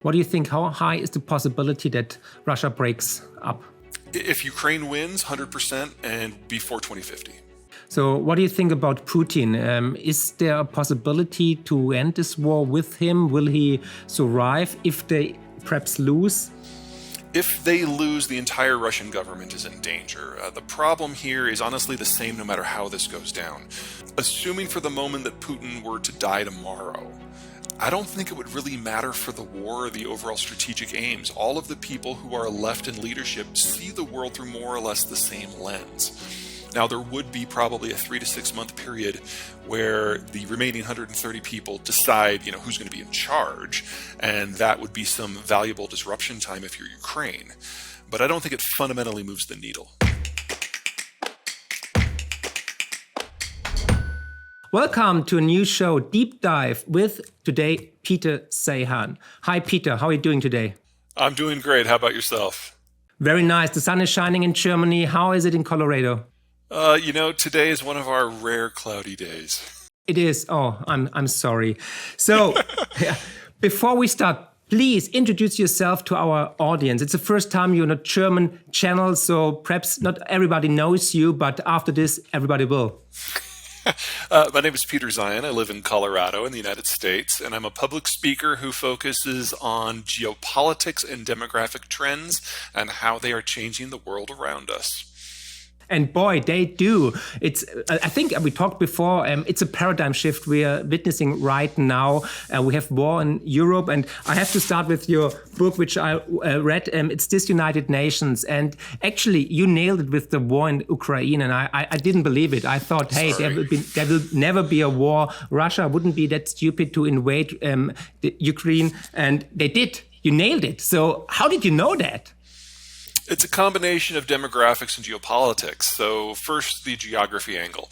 What do you think? How high is the possibility that Russia breaks up? If Ukraine wins, 100% and before 2050. So what do you think about Putin? Is there a possibility to end this war with him? Will he survive if they perhaps lose? If they lose, the entire Russian government is in danger. The problem here is honestly the same no matter how this goes down. Assuming for the moment that Putin were to die tomorrow, I don't think it would really matter for the war or the overall strategic aims. All of the people who are left in leadership see the world through more or less the same lens. Now, there would be probably a 3 to 6 month period where the remaining 130 people decide, who's going to be in charge, and that would be some valuable disruption time if you're Ukraine. But I don't think it fundamentally moves the needle. Welcome to a new show, Deep Dive, with today Peter Zeihan. Hi, Peter. How are you doing today? I'm doing great. How about yourself? Very nice. The sun is shining in Germany. How is it in Colorado? Today is one of our rare cloudy days. It is. Oh, I'm sorry. So, before we start, please introduce yourself to our audience. It's the first time you're on a German channel, so perhaps not everybody knows you, but after this, everybody will. My name is Peter Zeihan. I live in Colorado in the United States, and I'm a public speaker who focuses on geopolitics and demographic trends and how they are changing the world around us. And boy, they do. I think we talked before, it's a paradigm shift we are witnessing right now. We have war in Europe, and I have to start with your book, which I read. It's Disunited Nations. And actually, you nailed it with the war in Ukraine, and I didn't believe it. I thought, hey, there will never be a war. Russia wouldn't be that stupid to invade the Ukraine, and they did. You nailed it. So how did you know that? It's a combination of demographics and geopolitics. So first, the geography angle.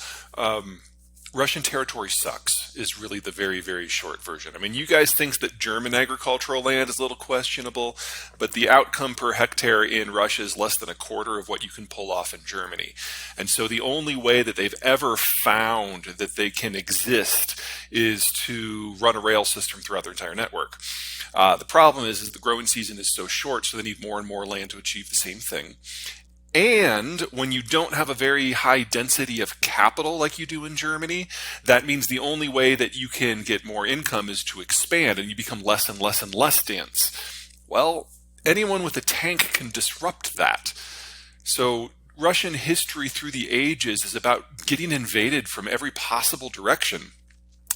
Russian territory sucks is really the very, very short version. I mean, you guys think that German agricultural land is a little questionable, but the outcome per hectare in Russia is less than a quarter of what you can pull off in Germany. And so the only way that they've ever found that they can exist is to run a rail system throughout their entire network. The problem is the growing season is so short, so they need more and more land to achieve the same thing. And when you don't have a very high density of capital like you do in Germany, that means the only way that you can get more income is to expand, and you become less and less and less dense. Well, anyone with a tank can disrupt that. So Russian history through the ages is about getting invaded from every possible direction.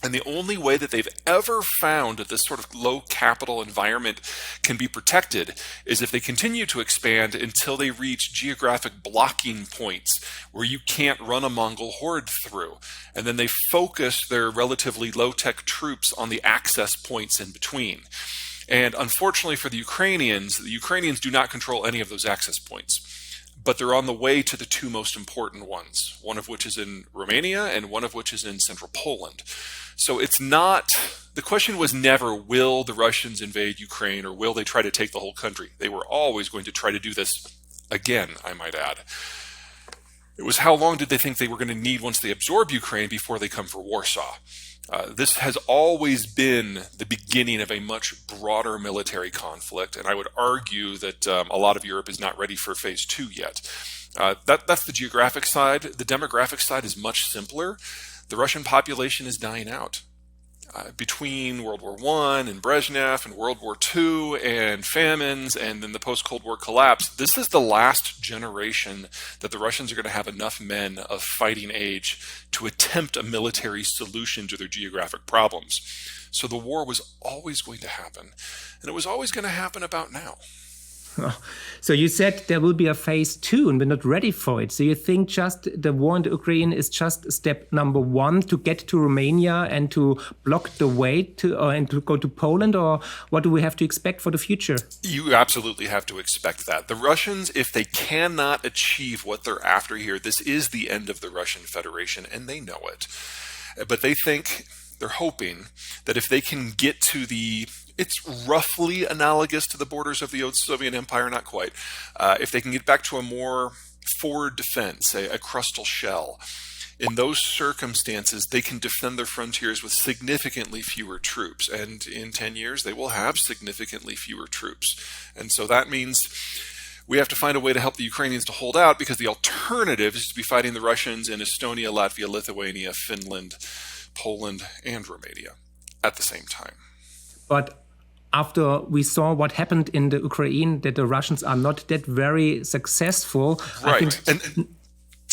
And the only way that they've ever found that this sort of low capital environment can be protected is if they continue to expand until they reach geographic blocking points where you can't run a Mongol horde through. And then they focus their relatively low-tech troops on the access points in between. And unfortunately for the Ukrainians do not control any of those access points. But they're on the way to the two most important ones, one of which is in Romania and one of which is in central Poland. So the question was never, will the Russians invade Ukraine or will they try to take the whole country? They were always going to try to do this again, I might add. It was how long did they think they were going to need once they absorb Ukraine before they come for Warsaw? This has always been the beginning of a much broader military conflict, and I would argue that a lot of Europe is not ready for phase 2 yet. That's the geographic side. The demographic side is much simpler. The Russian population is dying out. Between World War I and Brezhnev and World War II and famines and then the post-Cold War collapse, this is the last generation that the Russians are going to have enough men of fighting age to attempt a military solution to their geographic problems. So the war was always going to happen, and it was always going to happen about now. So you said there will be a phase 2 and we're not ready for it. So you think just the war in the Ukraine is just step number 1 to get to Romania and to block the way and to go to Poland? Or what do we have to expect for the future? You absolutely have to expect that. The Russians, if they cannot achieve what they're after here, this is the end of the Russian Federation, and they know it. But they're hoping that if they can get to it's roughly analogous to the borders of the old Soviet Empire, not quite. If they can get back to a more forward defense, a crustal shell, In those circumstances, they can defend their frontiers with significantly fewer troops. And in 10 years, they will have significantly fewer troops. And so that means we have to find a way to help the Ukrainians to hold out, because the alternative is to be fighting the Russians in Estonia, Latvia, Lithuania, Finland, Poland, and Romania at the same time. But after we saw what happened in the Ukraine, that the Russians are not that very successful. Right. I think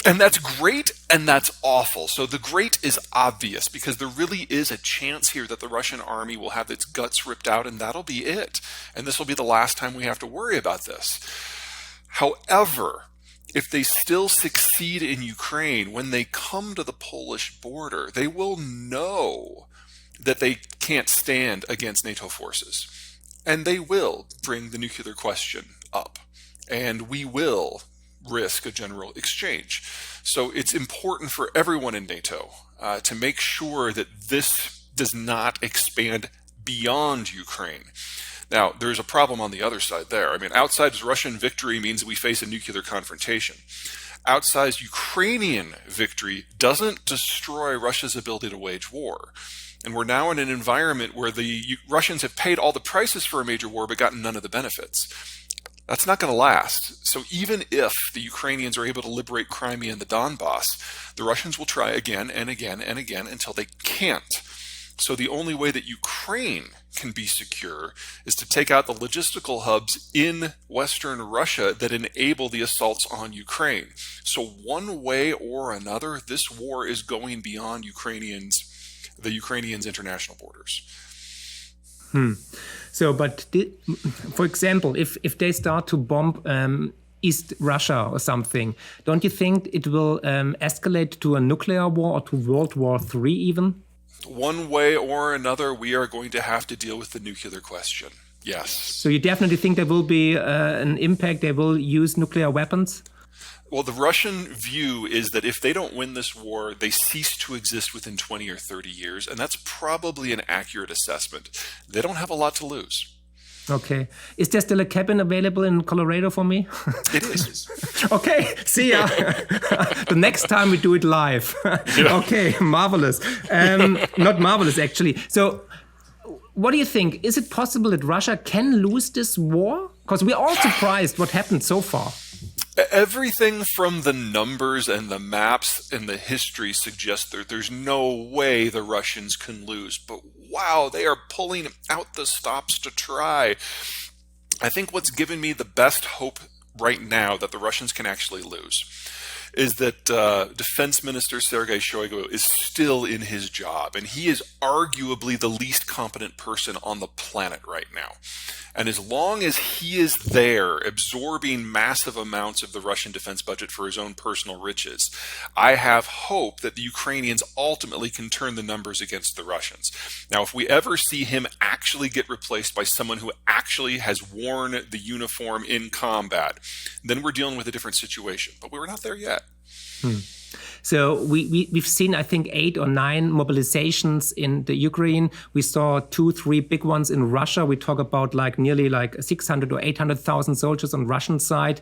and that's great and that's awful. So the great is obvious, because there really is a chance here that the Russian army will have its guts ripped out, and that'll be it. And this will be the last time we have to worry about this. However, if they still succeed in Ukraine, when they come to the Polish border, they will know that they can't stand against NATO forces. And they will bring the nuclear question up. And we will risk a general exchange. So it's important for everyone in NATO to make sure that this does not expand beyond Ukraine. Now, there's a problem on the other side there. I mean, outside Russian victory means we face a nuclear confrontation. Outsized Ukrainian victory doesn't destroy Russia's ability to wage war. And we're now in an environment where the Russians have paid all the prices for a major war but gotten none of the benefits. That's not going to last. So even if the Ukrainians are able to liberate Crimea and the Donbass, the Russians will try again and again and again until they can't. So the only way that Ukraine can be secure is to take out the logistical hubs in Western Russia that enable the assaults on Ukraine. So one way or another, this war is going beyond the Ukrainians' international borders. So, but for example, if they start to bomb East Russia or something, don't you think it will escalate to a nuclear war or to World War III even? One way or another, we are going to have to deal with the nuclear question. Yes. So you definitely think there will be an impact, they will use nuclear weapons? Well, the Russian view is that if they don't win this war, they cease to exist within 20 or 30 years, and that's probably an accurate assessment. They don't have a lot to lose. Okay. Is there still a cabin available in Colorado for me? It is. Okay, see ya. The next time we do it live. Yeah. Okay, marvelous. Not marvelous, actually. So what do you think? Is it possible that Russia can lose this war? Because we're all surprised what happened so far. Everything from the numbers and the maps and the history suggests that there's no way the Russians can lose. But wow, they are pulling out the stops to try. I think what's given me the best hope right now that the Russians can actually lose is that Defense Minister Sergei Shoigu is still in his job, and he is arguably the least competent person on the planet right now. And as long as he is there absorbing massive amounts of the Russian defense budget for his own personal riches, I have hope that the Ukrainians ultimately can turn the numbers against the Russians. Now, if we ever see him actually get replaced by someone who actually has worn the uniform in combat, then we're dealing with a different situation. But we're not there yet. So we've seen, I think, 8 or 9 mobilizations in the Ukraine. We saw 2-3 big ones in Russia. We talk about nearly 600 or 800,000 soldiers on Russian side.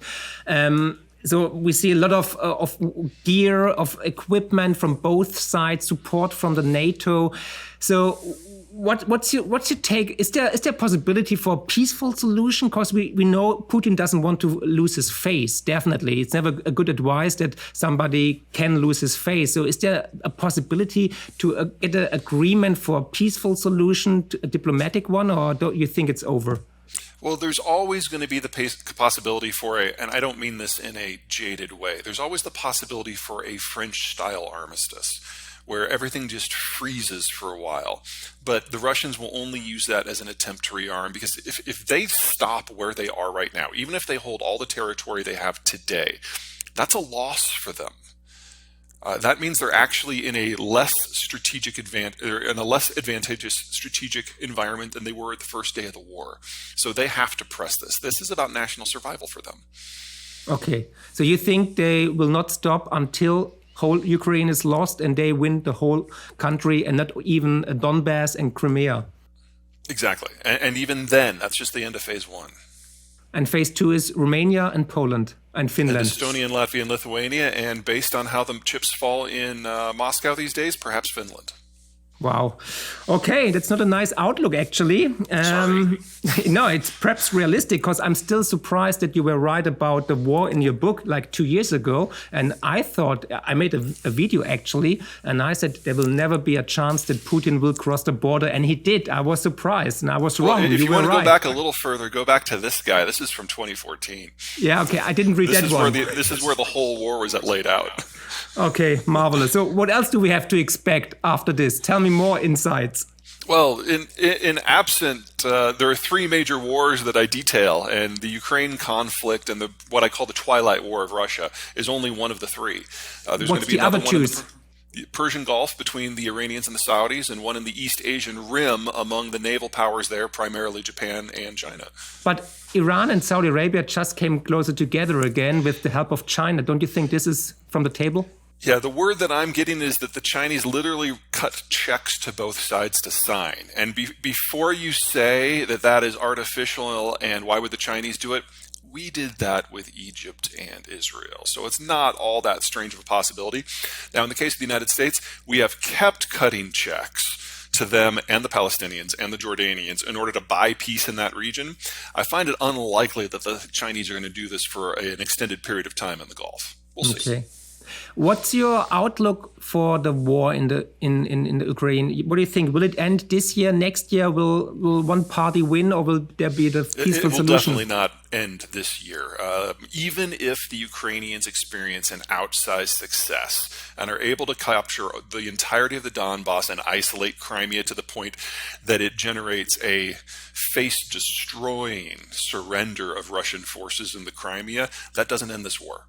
So we see a lot of gear, of equipment from both sides, support from the NATO. So what's your take? Is there a possibility for a peaceful solution? Because we know Putin doesn't want to lose his face. Definitely, it's never a good advice that somebody can lose his face. So is there a possibility to get an agreement for a peaceful solution, a diplomatic one, or don't you think it's over? Well, there's always going to be the possibility for and I don't mean this in a jaded way, there's always the possibility for a French-style armistice, where everything just freezes for a while. But the Russians will only use that as an attempt to rearm, because if they stop where they are right now, even if they hold all the territory they have today, that's a loss for them. That means they're actually in a less advantageous strategic environment than they were at the first day of the war. So they have to press this. This is about national survival for them. Okay. So you think they will not stop until whole Ukraine is lost and they win the whole country and not even Donbass and Crimea? Exactly. And even then, that's just the end of phase 1. And phase 2 is Romania and Poland and Finland. And Estonia, Latvia, and Lithuania. And based on how the chips fall in Moscow these days, perhaps Finland. Wow. Okay, that's not a nice outlook, actually. Sorry. No, it's perhaps realistic, because I'm still surprised that you were right about the war in your book like 2 years ago. And I thought, I made a video, actually, and I said there will never be a chance that Putin will cross the border. And he did. I was surprised, and I was wrong. If you want to right. go back a little further, go back to this guy. This is from 2014. Yeah, okay, I didn't read that one. This is where the whole war was laid out. Okay, marvelous. So what else do we have to expect after this? Tell me more insights. Well, in absent, there are three major wars that I detail, and the Ukraine conflict and what I call the Twilight War of Russia is only one of the three. There's What's going to be the other one two? in the Persian Gulf between the Iranians and the Saudis, and one in the East Asian Rim among the naval powers there, primarily Japan and China. But Iran and Saudi Arabia just came closer together again with the help of China. Don't you think this is from the table? Yeah, the word that I'm getting is that the Chinese literally cut checks to both sides to sign. And before you say that is artificial and why would the Chinese do it, we did that with Egypt and Israel. So it's not all that strange of a possibility. Now, in the case of the United States, we have kept cutting checks to them and the Palestinians and the Jordanians in order to buy peace in that region. I find it unlikely that the Chinese are going to do this for an extended period of time in the Gulf. We'll see. Okay. What's your outlook for the war in the Ukraine? What do you think? Will it end this year, next year? Will one party win, or will there be the peaceful solution? It will definitely not end this year. Even if the Ukrainians experience an outsized success and are able to capture the entirety of the Donbass and isolate Crimea to the point that it generates a face-destroying surrender of Russian forces in the Crimea, that doesn't end this war.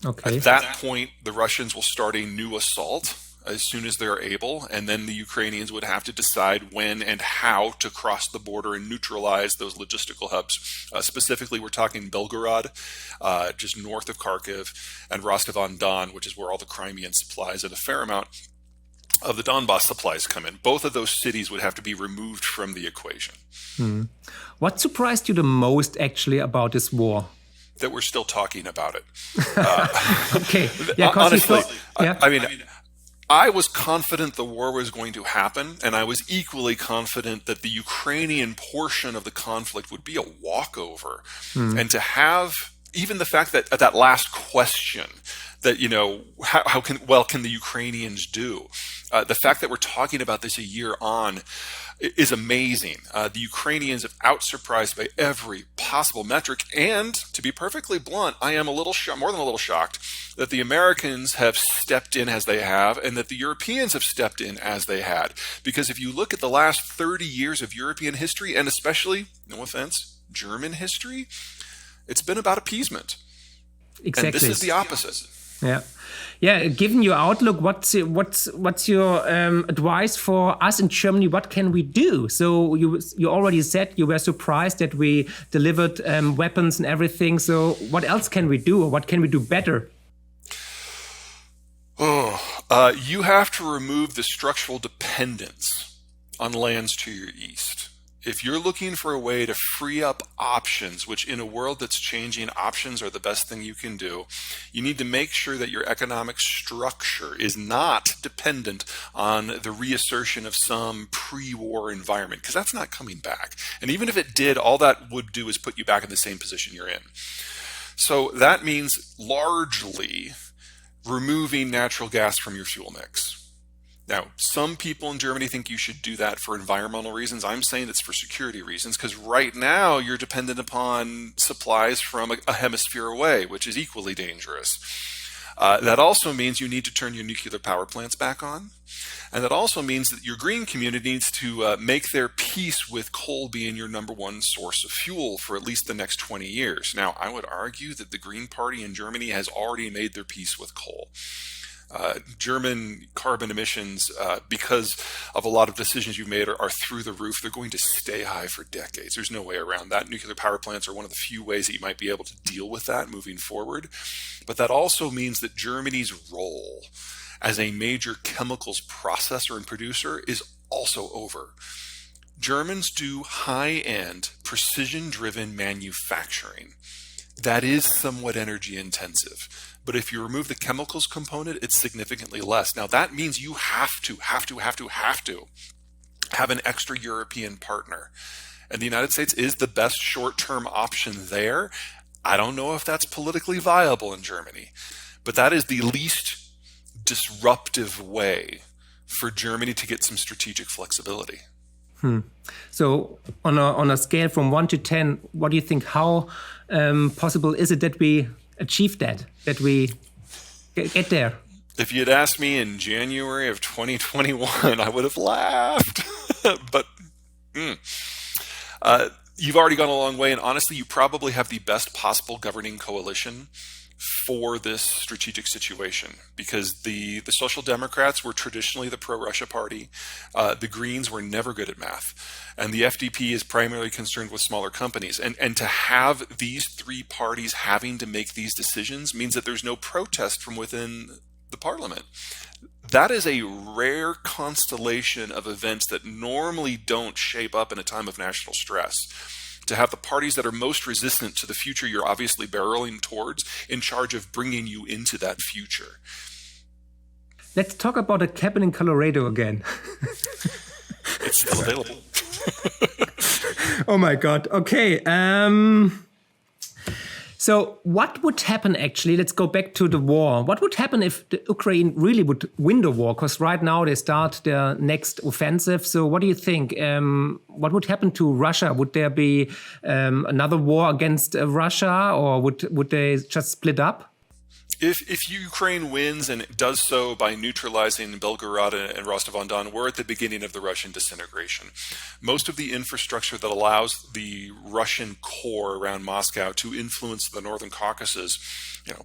Okay. At that point, the Russians will start a new assault as soon as they're able, and then the Ukrainians would have to decide when and how to cross the border and neutralize those logistical hubs. Specifically, we're talking Belgorod, just north of Kharkiv, and Rostov-on-Don, which is where all the Crimean supplies and a fair amount of the Donbass supplies come in. Both of those cities would have to be removed from the equation. What surprised you the most, actually, about this war? That we're still talking about it. Okay. Yeah, honestly, yeah. I mean, I was confident the war was going to happen, and I was equally confident that the Ukrainian portion of the conflict would be a walkover. And to have even the fact that that last question, that, you know, how can the Ukrainians do? The fact that we're talking about this a year on is amazing. The Ukrainians have out-surprised by every possible metric, and to be perfectly blunt, I am a little more than a little shocked that the Americans have stepped in as they have, and that the Europeans have stepped in as they had. Because if you look at the last 30 years of European history, and especially, no offense, German history, it's been about appeasement. Exactly. And this is the opposite. Yeah. Yeah, given your outlook, what's your advice for us in Germany? What can we do? So you already said you were surprised that we delivered weapons and everything. So what else can we do, or what can we do better? You have to remove the structural dependence on lands to your east. If you're looking for a way to free up options, which in a world that's changing, options are the best thing you can do, you need to make sure that your economic structure is not dependent on the reassertion of some pre-war environment, because that's not coming back. And even if it did, all that would do is put you back in the same position you're in. So that means largely removing natural gas from your fuel mix. Now, some people in Germany think you should do that for environmental reasons. I'm saying it's for security reasons, because right now you're dependent upon supplies from a hemisphere away, which is equally dangerous. That also means you need to turn your nuclear power plants back on. And that also means that your green community needs to make their peace with coal being your number one source of fuel for at least the next 20 years. Now, I would argue that the Green Party in Germany has already made their peace with coal. German carbon emissions, because of a lot of decisions you've made, are through the roof. They're going to stay high for decades. There's no way around that. Nuclear power plants are one of the few ways that you might be able to deal with that moving forward. But that also means that Germany's role as a major chemicals processor and producer is also over. Germans do high-end, precision-driven manufacturing. That is somewhat energy intensive. But if you remove the chemicals component, it's significantly less. Now that means you have to have an extra European partner. And the United States is the best short-term option there. I don't know if that's politically viable in Germany, but that is the least disruptive way for Germany to get some strategic flexibility. So on a scale from 1 to 10, what do you think, how possible is it that we achieve that we get there? If you'd asked me in January of 2021, I would have laughed. But you've already gone a long way, and honestly, you probably have the best possible governing coalition for this strategic situation, because the Social Democrats were traditionally the pro-Russia party. The Greens were never good at math. And the FDP is primarily concerned with smaller companies. And to have these three parties having to make these decisions means that there's no protest from within the parliament. That is a rare constellation of events that normally don't shape up in a time of national stress. To have the parties that are most resistant to the future you're obviously barreling towards in charge of bringing you into that future. Let's talk about a cabin in Colorado again. It's still available. Oh my God. Okay. So what would happen actually? Let's go back to the war. What would happen if the Ukraine really would win the war? Because right now they start their next offensive. So what do you think? What would happen to Russia? Would there be another war against Russia, or would they just split up? If Ukraine wins, and it does so by neutralizing Belgorod and Rostov-on-Don, we're at the beginning of the Russian disintegration. Most of the infrastructure that allows the Russian core around Moscow to influence the Northern Caucasus,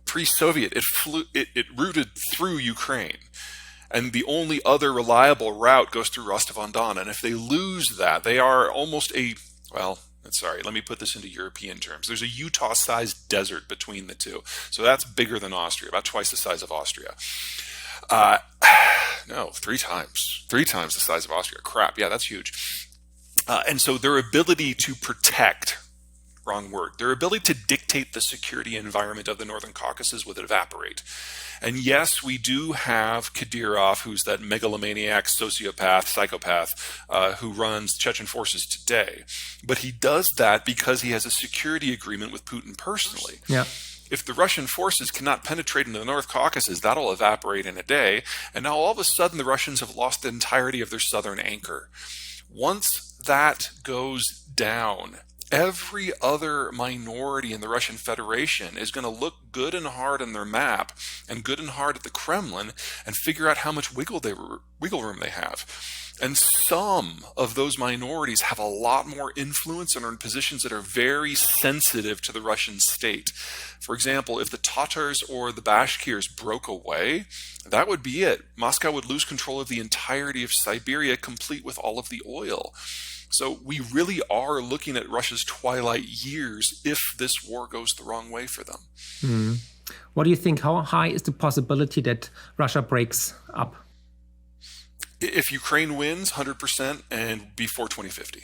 pre-Soviet, it routed through Ukraine. And the only other reliable route goes through Rostov-on-Don. And if they lose that, they are almost sorry, let me put this into European terms. There's a Utah-sized desert between the two. So that's bigger than Austria, about twice the size of Austria. No, three times the size of Austria. Crap, yeah, that's huge. And so their ability to protect, wrong word, their ability to dictate the security environment of the Northern Caucasus would evaporate. And yes, we do have Kadyrov, who's that megalomaniac, sociopath, psychopath, who runs Chechen forces today. But he does that because he has a security agreement with Putin personally. Yeah. If the Russian forces cannot penetrate into the North Caucasus, that'll evaporate in a day. And now all of a sudden the Russians have lost the entirety of their southern anchor. Once that goes down, every other minority in the Russian Federation is going to look good and hard on their map and good and hard at the Kremlin and figure out how much wiggle room they have. And some of those minorities have a lot more influence and are in positions that are very sensitive to the Russian state. For example, if the Tatars or the Bashkirs broke away, that would be it. Moscow would lose control of the entirety of Siberia, complete with all of the oil. So we really are looking at Russia's twilight years if this war goes the wrong way for them. What do you think? How high is the possibility that Russia breaks up? If Ukraine wins, 100%, and before 2050.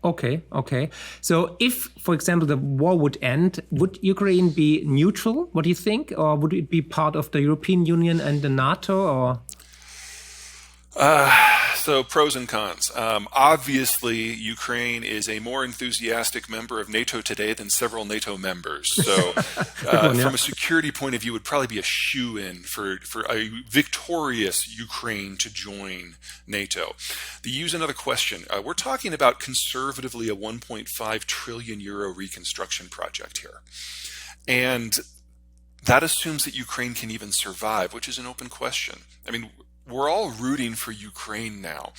Okay. So if, for example, the war would end, would Ukraine be neutral? What do you think? Or would it be part of the European Union and the NATO? Or So pros and cons. Obviously, Ukraine is a more enthusiastic member of NATO today than several NATO members. So from a security point of view, it would probably be a shoo-in for a victorious Ukraine to join NATO. To use another question, we're talking about conservatively a 1.5 trillion euro reconstruction project here. And that assumes that Ukraine can even survive, which is an open question. I mean, we're all rooting for Ukraine now.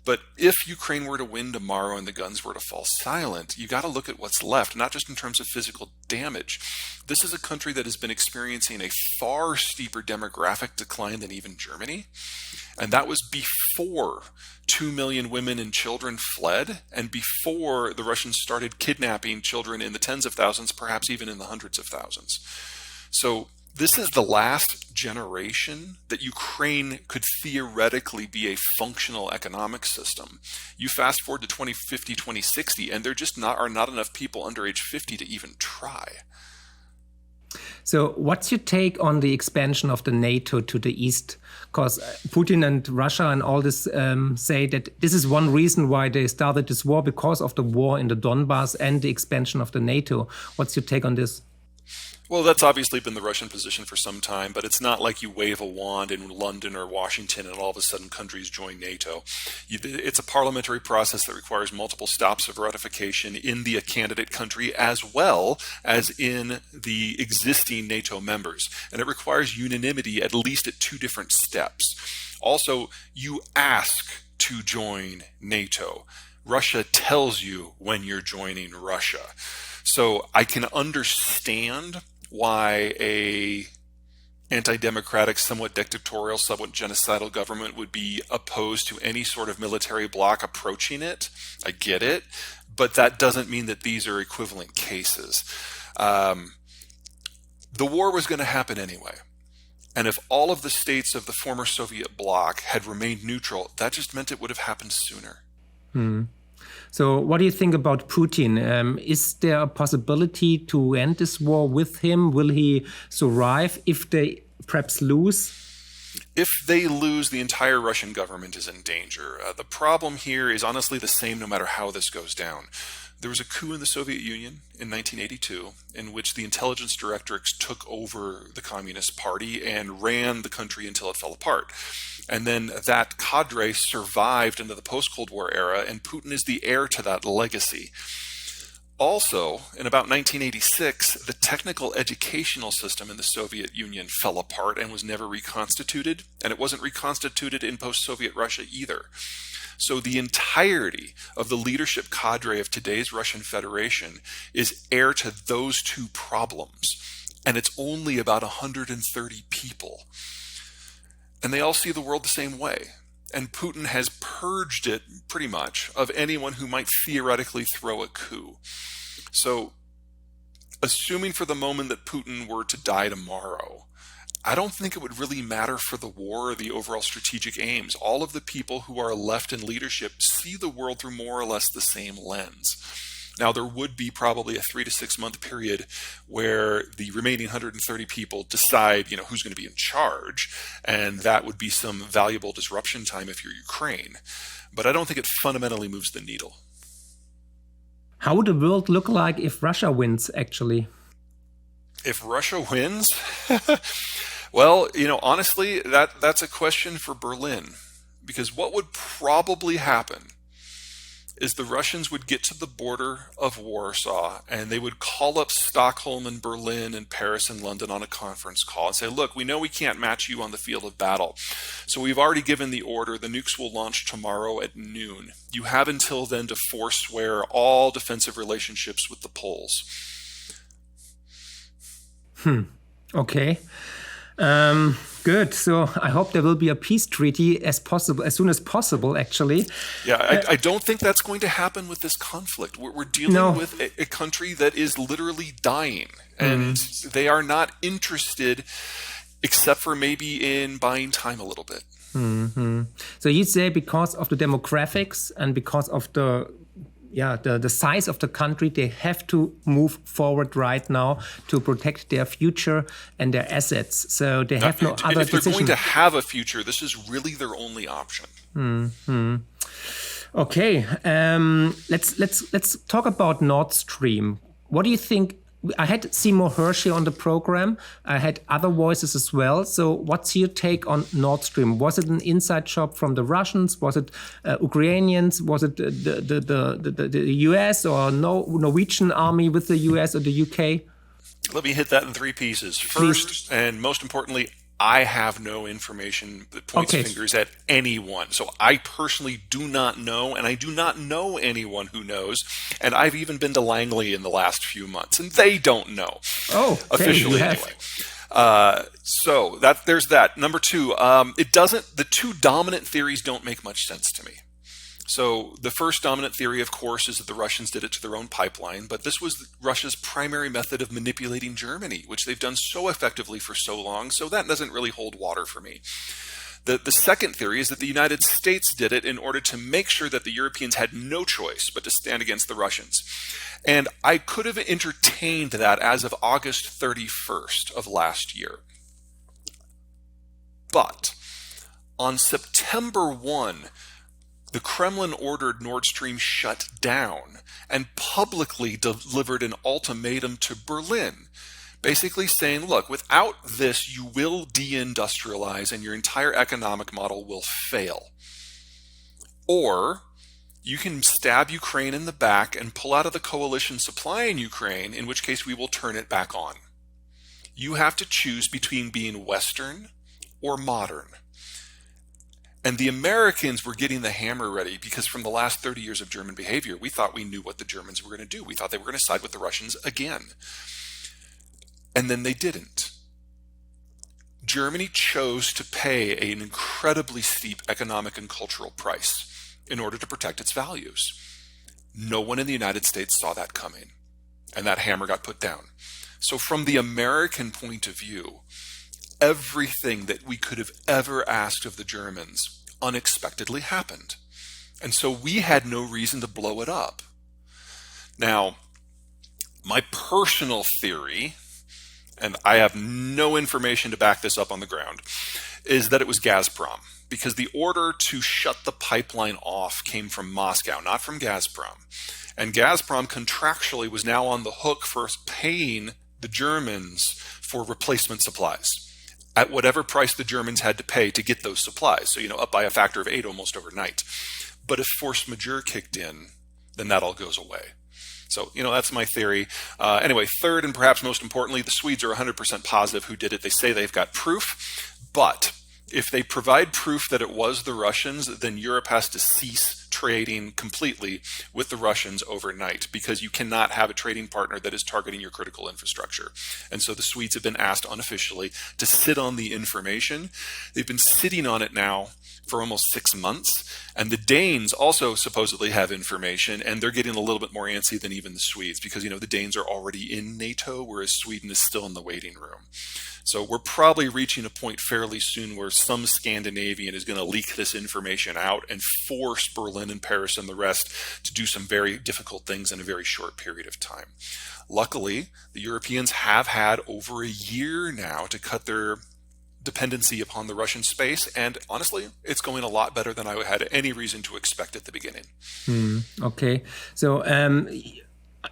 But if Ukraine were to win tomorrow and the guns were to fall silent, you got to look at what's left, not just in terms of physical damage. This is a country that has been experiencing a far steeper demographic decline than even Germany. And that was before 2 million women and children fled, and before the Russians started kidnapping children in the tens of thousands, perhaps even in the hundreds of thousands. So This is the last generation that Ukraine could theoretically be a functional economic system. You fast forward to 2050, 2060, and there just are not enough people under age 50 to even try. So what's your take on the expansion of the NATO to the east? Because Putin and Russia and all this say that this is one reason why they started this war, because of the war in the Donbass and the expansion of the NATO. What's your take on this? Well, that's obviously been the Russian position for some time, but it's not like you wave a wand in London or Washington and all of a sudden countries join NATO. It's a parliamentary process that requires multiple stops of ratification in the candidate country as well as in the existing NATO members. And it requires unanimity at least at 2 different steps. Also, you ask to join NATO. Russia tells you when you're joining Russia. So I can understand why a anti-democratic, somewhat dictatorial, somewhat genocidal government would be opposed to any sort of military bloc approaching it. I get it, but that doesn't mean that these are equivalent cases. The war was going to happen anyway. And if all of the states of the former Soviet bloc had remained neutral, that just meant it would have happened sooner. So what do you think about Putin? Is there a possibility to end this war with him? Will he survive if they perhaps lose? If they lose, the entire Russian government is in danger. The problem here is honestly the same no matter how this goes down. There was a coup in the Soviet Union in 1982 in which the intelligence directorates took over the Communist Party and ran the country until it fell apart. And then that cadre survived into the post-Cold War era, and Putin is the heir to that legacy. Also, in about 1986, the technical educational system in the Soviet Union fell apart and was never reconstituted, and it wasn't reconstituted in post-Soviet Russia either. So the entirety of the leadership cadre of today's Russian Federation is heir to those 2 problems, and it's only about 130 people. And they all see the world the same way. And Putin has purged it pretty much of anyone who might theoretically throw a coup. So, assuming for the moment that Putin were to die tomorrow, I don't think it would really matter for the war or the overall strategic aims. All of the people who are left in leadership see the world through more or less the same lens. Now, there would be probably a 3 to 6 month period where the remaining 130 people decide, who's going to be in charge, and that would be some valuable disruption time if you're Ukraine. But I don't think it fundamentally moves the needle. How would the world look like if Russia wins, actually? If Russia wins? Well, honestly, that's a question for Berlin. Because what would probably happen is the Russians would get to the border of Warsaw and they would call up Stockholm and Berlin and Paris and London on a conference call and say, look, we know we can't match you on the field of battle. So we've already given the order. The nukes will launch tomorrow at noon. You have until then to forswear all defensive relationships with the Poles. Okay. Good. So I hope there will be a peace treaty as soon as possible, actually. Yeah, I don't think that's going to happen with this conflict. We're dealing with a country that is literally dying, and they are not interested, except for maybe in buying time a little bit. So you say because of the demographics and because of the size of the country, they have to move forward right now to protect their future and their assets. So they have no other If they're decision. going to have a future, this is really their only option. Okay, let's talk about Nord Stream. What do you think? I had Seymour Hersh here on the program. I had other voices as well. So what's your take on Nord Stream? Was it an inside job from the Russians? Was it Ukrainians? Was it the US or Norwegian army with the US or the UK? Let me hit that in 3 pieces. First, and most importantly, I have no information that points fingers at anyone. So I personally do not know, and I do not know anyone who knows. And I've even been to Langley in the last few months, and they don't know. Officially anyway. So there's that. Number 2, the 2 dominant theories don't make much sense to me. So the first dominant theory, of course, is that the Russians did it to their own pipeline, but this was Russia's primary method of manipulating Germany, which they've done so effectively for so long, so that doesn't really hold water for me. The second theory is that the United States did it in order to make sure that the Europeans had no choice but to stand against the Russians. And I could have entertained that as of August 31st of last year. But on September 1, the Kremlin ordered Nord Stream shut down and publicly delivered an ultimatum to Berlin, basically saying, look, without this, you will deindustrialize and your entire economic model will fail. Or you can stab Ukraine in the back and pull out of the coalition supplying Ukraine, in which case we will turn it back on. You have to choose between being Western or modern. And the Americans were getting the hammer ready because from the last 30 years of German behavior, we thought we knew what the Germans were going to do. We thought they were going to side with the Russians again. And then they didn't. Germany chose to pay an incredibly steep economic and cultural price in order to protect its values. No one in the United States saw that coming, and that hammer got put down. So from the American point of view, everything that we could have ever asked of the Germans unexpectedly happened. And so we had no reason to blow it up. Now, my personal theory, and I have no information to back this up on the ground, is that it was Gazprom, because the order to shut the pipeline off came from Moscow, not from Gazprom. And Gazprom contractually was now on the hook for paying the Germans for replacement supplies at whatever price the Germans had to pay to get those supplies. So, up by a factor of 8 almost overnight. But if force majeure kicked in, then that all goes away. So, that's my theory. Anyway, third and perhaps most importantly, the Swedes are 100% positive who did it. They say they've got proof, but if they provide proof that it was the Russians, then Europe has to cease trading completely with the Russians overnight, because you cannot have a trading partner that is targeting your critical infrastructure. And so the Swedes have been asked unofficially to sit on the information. They've been sitting on it now for almost 6 months. And the Danes also supposedly have information, and they're getting a little bit more antsy than even the Swedes, because, the Danes are already in NATO, whereas Sweden is still in the waiting room. So we're probably reaching a point fairly soon where some Scandinavian is going to leak this information out and force Berlin and Paris and the rest to do some very difficult things in a very short period of time. Luckily, the Europeans have had over a year now to cut their dependency upon the Russian space, and honestly, it's going a lot better than I had any reason to expect at the beginning. Okay, so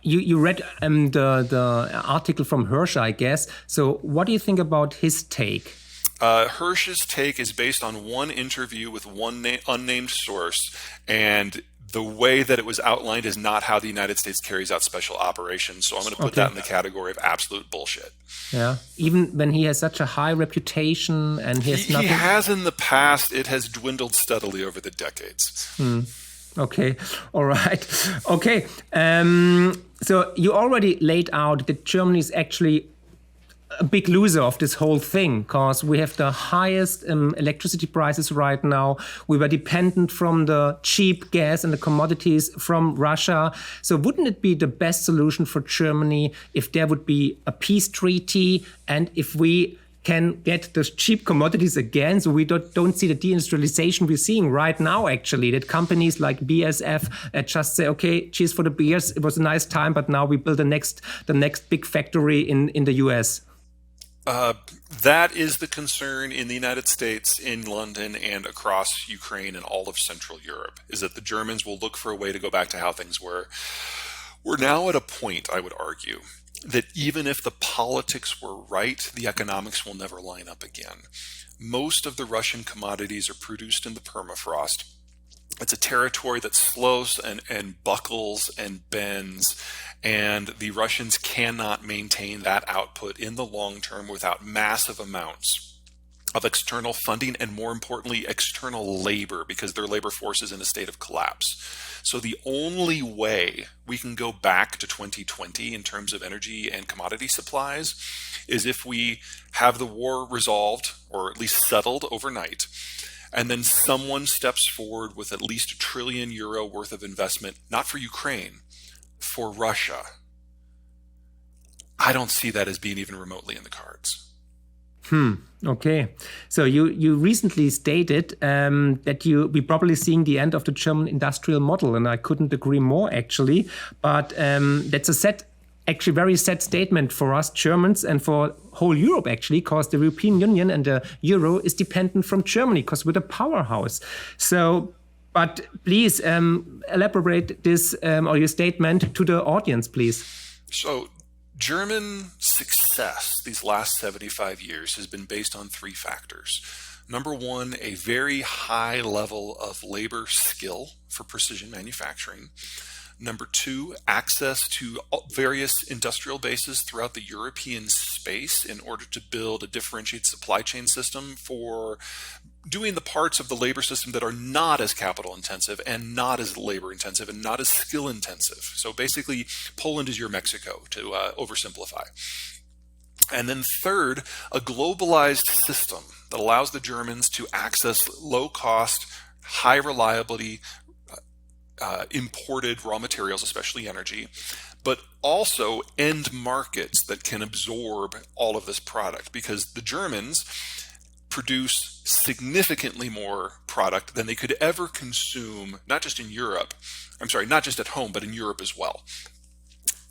you read the article from Hersh, I guess. So what do you think about his take? Hersh's take is based on one interview with one unnamed source, and the way that it was outlined is not how the United States carries out special operations. So I'm going to put that in the category of absolute bullshit. Yeah, even when he has such a high reputation and he has nothing. He has in the past. It has dwindled steadily over the decades. Okay, all right. Okay, so you already laid out that Germany is actually a big loser of this whole thing, because we have the highest electricity prices right now. We were dependent from the cheap gas and the commodities from Russia. So wouldn't it be the best solution for Germany if there would be a peace treaty, and if we can get the cheap commodities again, so we don't see the deindustrialization we're seeing right now, actually, that companies like BASF just say, okay, cheers for the beers, it was a nice time, but now we build the next big factory in the US. That is the concern in the United States, in London, and across Ukraine and all of Central Europe, is that the Germans will look for a way to go back to how things were. We're now at a point, I would argue, that even if the politics were right, the economics will never line up again. Most of the Russian commodities are produced in the permafrost. It's a territory that slows and buckles and bends, and the Russians cannot maintain that output in the long term without massive amounts of external funding and, more importantly, external labor, because their labor force is in a state of collapse. So the only way we can go back to 2020 in terms of energy and commodity supplies is if we have the war resolved, or at least settled overnight, and then someone steps forward with at least €1 trillion worth of investment, not for Ukraine, for Russia, I don't see that as being even remotely in the cards. Okay. So you recently stated that we're probably seeing the end of the German industrial model, and I couldn't agree more, actually. But that's actually very sad statement for us Germans and for whole Europe, actually, because the European Union and the euro is dependent from Germany because we're the powerhouse. So, but please elaborate this or your statement to the audience, please. So, German success these last 75 years has been based on 3 factors. Number one, a very high level of labor skill for precision manufacturing. Number 2, access to various industrial bases throughout the European space in order to build a differentiated supply chain system for doing the parts of the labor system that are not as capital intensive and not as labor intensive and not as skill intensive. So basically, Poland is your Mexico, to oversimplify. And then third, a globalized system that allows the Germans to access low cost, high reliability, imported raw materials, especially energy, but also end markets that can absorb all of this product, because the Germans produce significantly more product than they could ever consume, not just in Europe, not just at home, but in Europe as well.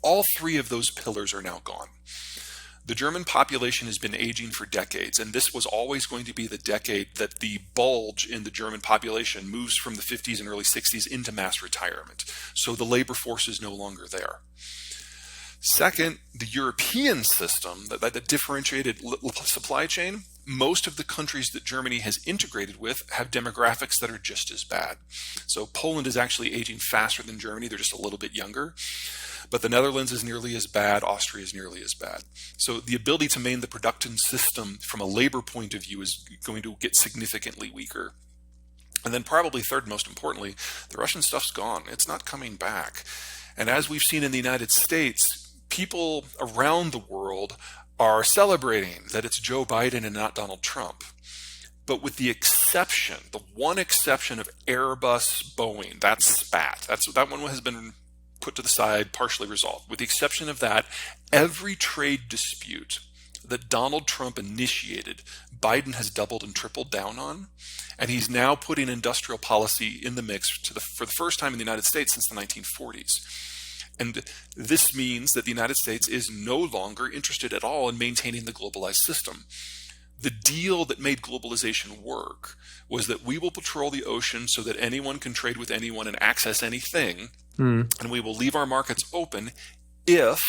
All 3 of those pillars are now gone. The German population has been aging for decades, and this was always going to be the decade that the bulge in the German population moves from the 50s and early 60s into mass retirement. So the labor force is no longer there. Second, the European system, that differentiated supply chain, most of the countries that Germany has integrated with have demographics that are just as bad. So Poland is actually aging faster than Germany. They're just a little bit younger. But the Netherlands is nearly as bad. Austria is nearly as bad. So the ability to maintain the production system from a labor point of view is going to get significantly weaker. And then probably third, most importantly, the Russian stuff's gone. It's not coming back. And as we've seen in the United States, people around the world are celebrating that it's Joe Biden and not Donald Trump. But with the exception, the one exception of Airbus, Boeing, that's spat. That one has been put to the side, partially resolved. With the exception of that, every trade dispute that Donald Trump initiated, Biden has doubled and tripled down on, and he's now putting industrial policy in the mix for the first time in the United States since the 1940s. And this means that the United States is no longer interested at all in maintaining the globalized system. The deal that made globalization work was that we will patrol the ocean so that anyone can trade with anyone and access anything, and we will leave our markets open if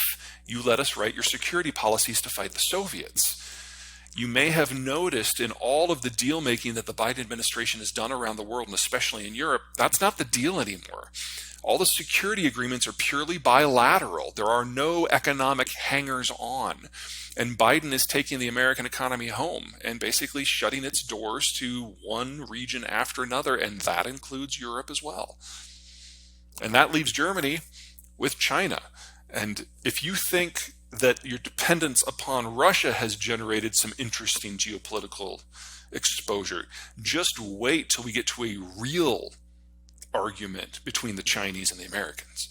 you let us write your security policies to fight the Soviets. You may have noticed in all of the deal making that the Biden administration has done around the world, and especially in Europe, that's not the deal anymore. All the security agreements are purely bilateral. There are no economic hangers-on. And Biden is taking the American economy home and basically shutting its doors to one region after another, and that includes Europe as well. And that leaves Germany with China. And if you think that your dependence upon Russia has generated some interesting geopolitical exposure, just wait till we get to a real argument between the Chinese and the Americans.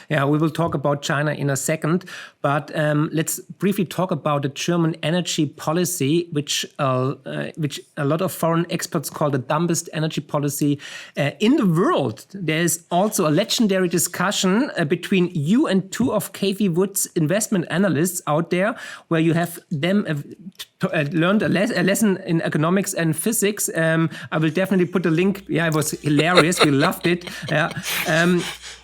Yeah, we will talk about China in a second, but let's briefly talk about the German energy policy, which a lot of foreign experts call the dumbest energy policy in the world. There is also a legendary discussion between you and 2 of KV Wood's investment analysts out there, where you have them learned a lesson in economics and physics. I will definitely put a link. Yeah, it was hilarious. We loved it. Yeah.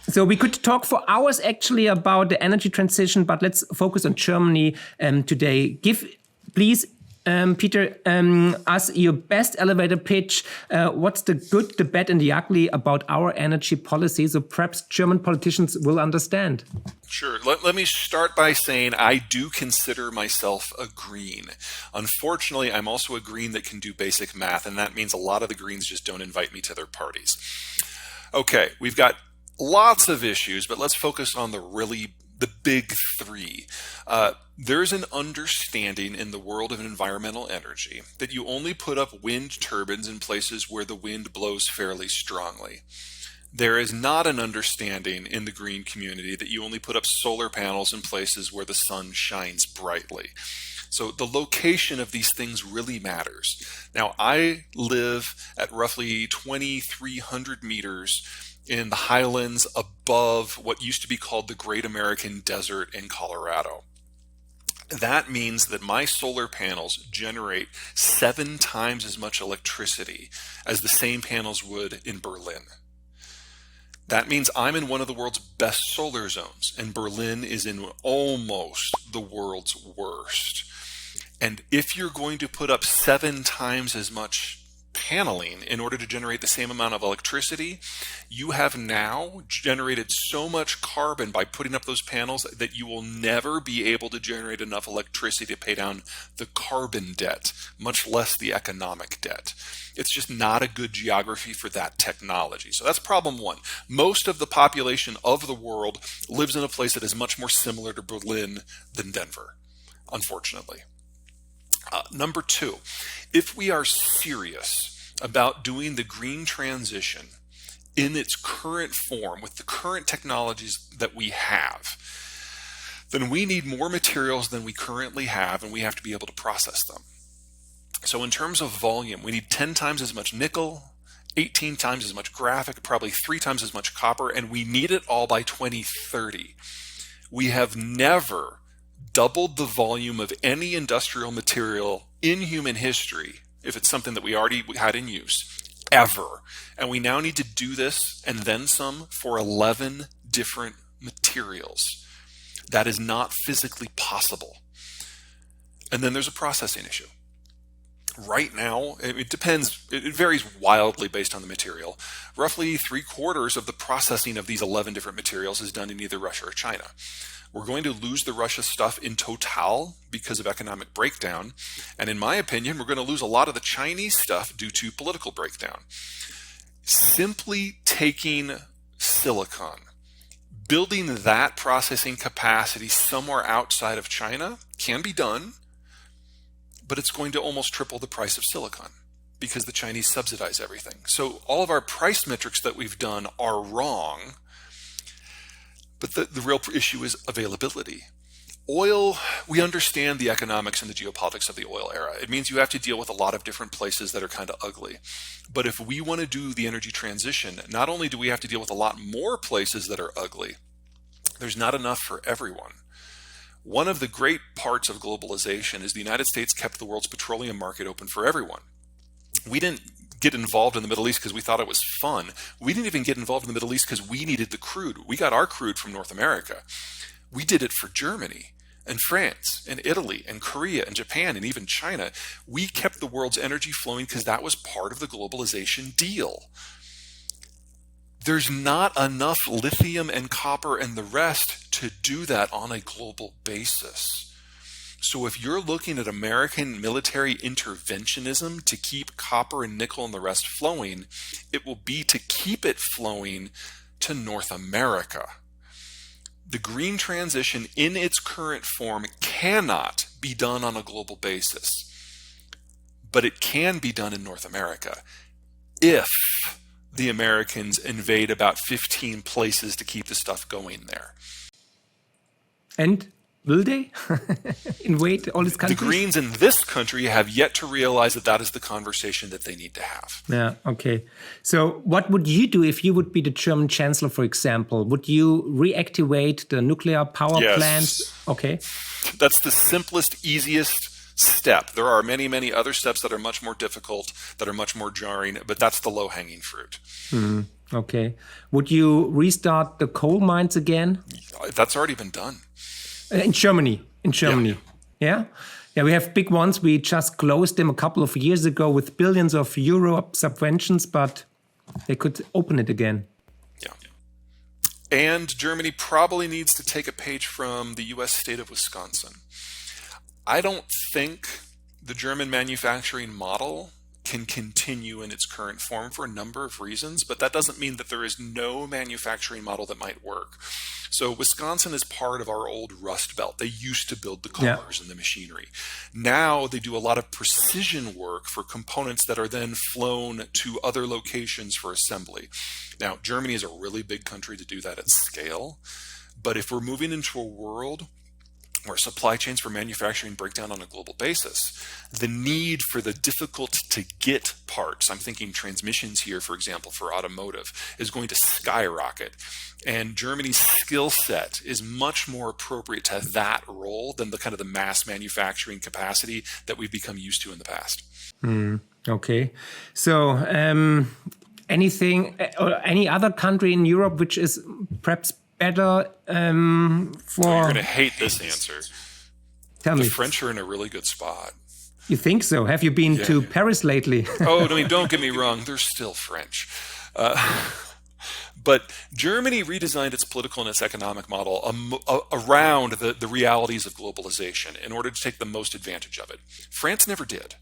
So we could talk for hours actually about the energy transition, but let's focus on Germany today. Give, please, Peter, us your best elevator pitch. What's the good, the bad, and the ugly about our energy policy, so perhaps German politicians will understand? Sure. Let me start by saying I do consider myself a green. Unfortunately, I'm also a green that can do basic math, and that means a lot of the greens just don't invite me to their parties. Okay, we've got lots of issues, but let's focus on the the big three. There's an understanding in the world of environmental energy that you only put up wind turbines in places where the wind blows fairly strongly. There is not an understanding in the green community that you only put up solar panels in places where the sun shines brightly. So the location of these things really matters. Now, I live at roughly 2,300 meters in the highlands above what used to be called the Great American Desert in Colorado. That means that my solar panels generate 7 times as much electricity as the same panels would in Berlin. That means I'm in one of the world's best solar zones, and Berlin is in almost the world's worst. And if you're going to put up 7 times as much paneling in order to generate the same amount of electricity, you have now generated so much carbon by putting up those panels that you will never be able to generate enough electricity to pay down the carbon debt, much less the economic debt. It's just not a good geography for that technology. So that's problem one. Most of the population of the world lives in a place that is much more similar to Berlin than Denver, unfortunately. Number two, if we are serious about doing the green transition in its current form with the current technologies that we have, then we need more materials than we currently have, and we have to be able to process them. So in terms of volume, we need 10 times as much nickel, 18 times as much graphite, probably 3 times as much copper, and we need it all by 2030. We have never doubled the volume of any industrial material in human history, if it's something that we already had in use, ever. And we now need to do this and then some for 11 different materials. That is not physically possible. And then there's a processing issue. Right now, it depends, it varies wildly based on the material. Roughly 3/4 of the processing of these 11 different materials is done in either Russia or China. We're going to lose the Russia stuff in total because of economic breakdown. And in my opinion, we're going to lose a lot of the Chinese stuff due to political breakdown. Simply taking silicon, building that processing capacity somewhere outside of China can be done, but it's going to almost triple the price of silicon because the Chinese subsidize everything. So all of our price metrics that we've done are wrong. But the real issue is availability. Oil, we understand the economics and the geopolitics of the oil era. It means you have to deal with a lot of different places that are kind of ugly. But if we want to do the energy transition, not only do we have to deal with a lot more places that are ugly, there's not enough for everyone. One of the great parts of globalization is the United States kept the world's petroleum market open for everyone. We didn't get involved in the Middle East because we thought it was fun. We didn't even get involved in the Middle East because we needed the crude. We got our crude from North America. We did it for Germany and France and Italy and Korea and Japan and even China. We kept the world's energy flowing because that was part of the globalization deal. There's not enough lithium and copper and the rest to do that on a global basis. So if you're looking at American military interventionism to keep copper and nickel and the rest flowing, it will be to keep it flowing to North America. The green transition in its current form cannot be done on a global basis, but it can be done in North America if the Americans invade about 15 places to keep the stuff going there. And will they invade all these countries? The Greens in this country have yet to realize that that is the conversation that they need to have. Yeah, okay. So what would you do if you would be the German chancellor, for example? Would you reactivate the nuclear power plants? Okay. That's the simplest, easiest step. There are many, many other steps that are much more difficult, that are much more jarring, but that's the low-hanging fruit. Okay. Would you restart the coal mines again? That's already been done. In Germany. Yeah? Yeah, we have big ones. We just closed them a couple of years ago with billions of euro subventions, but they could open it again. Yeah. And Germany probably needs to take a page from the U.S. state of Wisconsin. I don't think the German manufacturing model can continue in its current form for a number of reasons, but that doesn't mean that there is no manufacturing model that might work. So Wisconsin is part of our old Rust Belt. They used to build the cars and the machinery. Now they do a lot of precision work for components that are then flown to other locations for assembly. Now, Germany is a really big country to do that at scale, but if we're moving into a world where supply chains for manufacturing break down on a global basis, the need for the difficult to get parts, I'm thinking transmissions here, for example, for automotive, is going to skyrocket. And Germany's skill set is much more appropriate to that role than the kind of the mass manufacturing capacity that we've become used to in the past. Okay. So anything or any other country in Europe which is perhaps better for... You're going to hate this answer. Tell me. The French are in a really good spot. You think so? Have you been to Paris lately? Oh, I mean, don't get me wrong. They're still French. But Germany redesigned its political and its economic model around the realities of globalization in order to take the most advantage of it. France never did.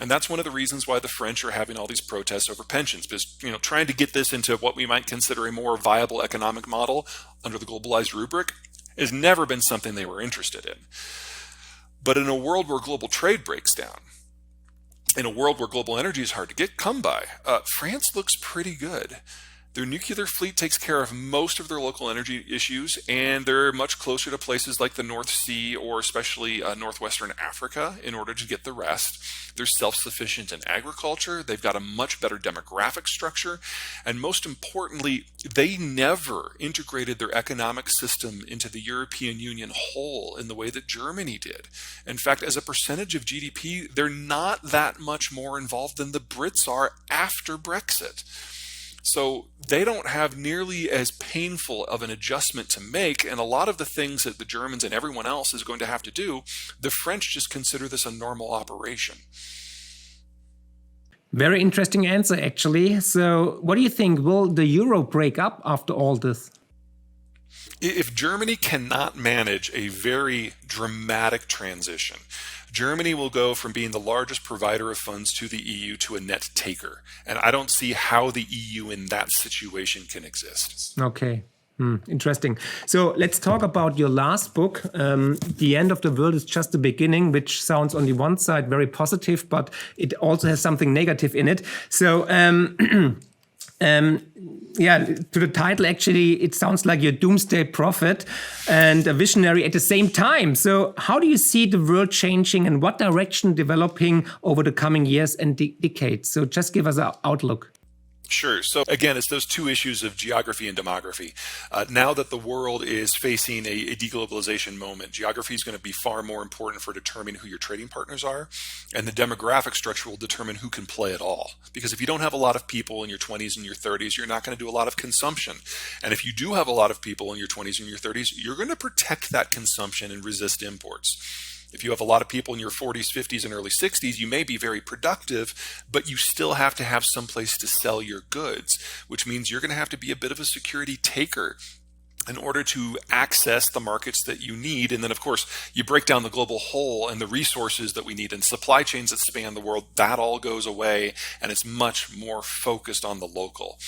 And that's one of the reasons why the French are having all these protests over pensions, because trying to get this into what we might consider a more viable economic model under the globalized rubric has never been something they were interested in. But in a world where global trade breaks down, in a world where global energy is hard to come by, France looks pretty good. Their nuclear fleet takes care of most of their local energy issues, and they're much closer to places like the North Sea or especially northwestern Africa in order to get the rest. They're self-sufficient in agriculture. They've got a much better demographic structure. And most importantly, they never integrated their economic system into the European Union whole in the way that Germany did. In fact, as a percentage of GDP, they're not that much more involved than the Brits are after Brexit. So they don't have nearly as painful of an adjustment to make, and a lot of the things that the Germans and everyone else is going to have to do, the French just consider this a normal operation. Very interesting answer, actually. So what do you think? Will the euro break up after all this? If Germany cannot manage a very dramatic transition, Germany will go from being the largest provider of funds to the EU to a net taker. And I don't see how the EU in that situation can exist. Okay. Interesting. So let's talk about your last book. The End of the World is Just the Beginning, which sounds on the one side very positive, but it also has something negative in it. So to the title, actually, it sounds like you're a doomsday prophet and a visionary at the same time. So how do you see the world changing and what direction developing over the coming years and decades? So just give us an outlook. Sure. So again, it's those two issues of geography and demography. Now that the world is facing a deglobalization moment, geography is going to be far more important for determining who your trading partners are, and the demographic structure will determine who can play at all. Because if you don't have a lot of people in your 20s and your 30s, you're not going to do a lot of consumption. And if you do have a lot of people in your 20s and your 30s, you're going to protect that consumption and resist imports. If you have a lot of people in your 40s, 50s, and early 60s, you may be very productive, but you still have to have some place to sell your goods, which means you're going to have to be a bit of a security taker in order to access the markets that you need. And then, of course, you break down the global whole and the resources that we need and supply chains that span the world, that all goes away, and it's much more focused on the local.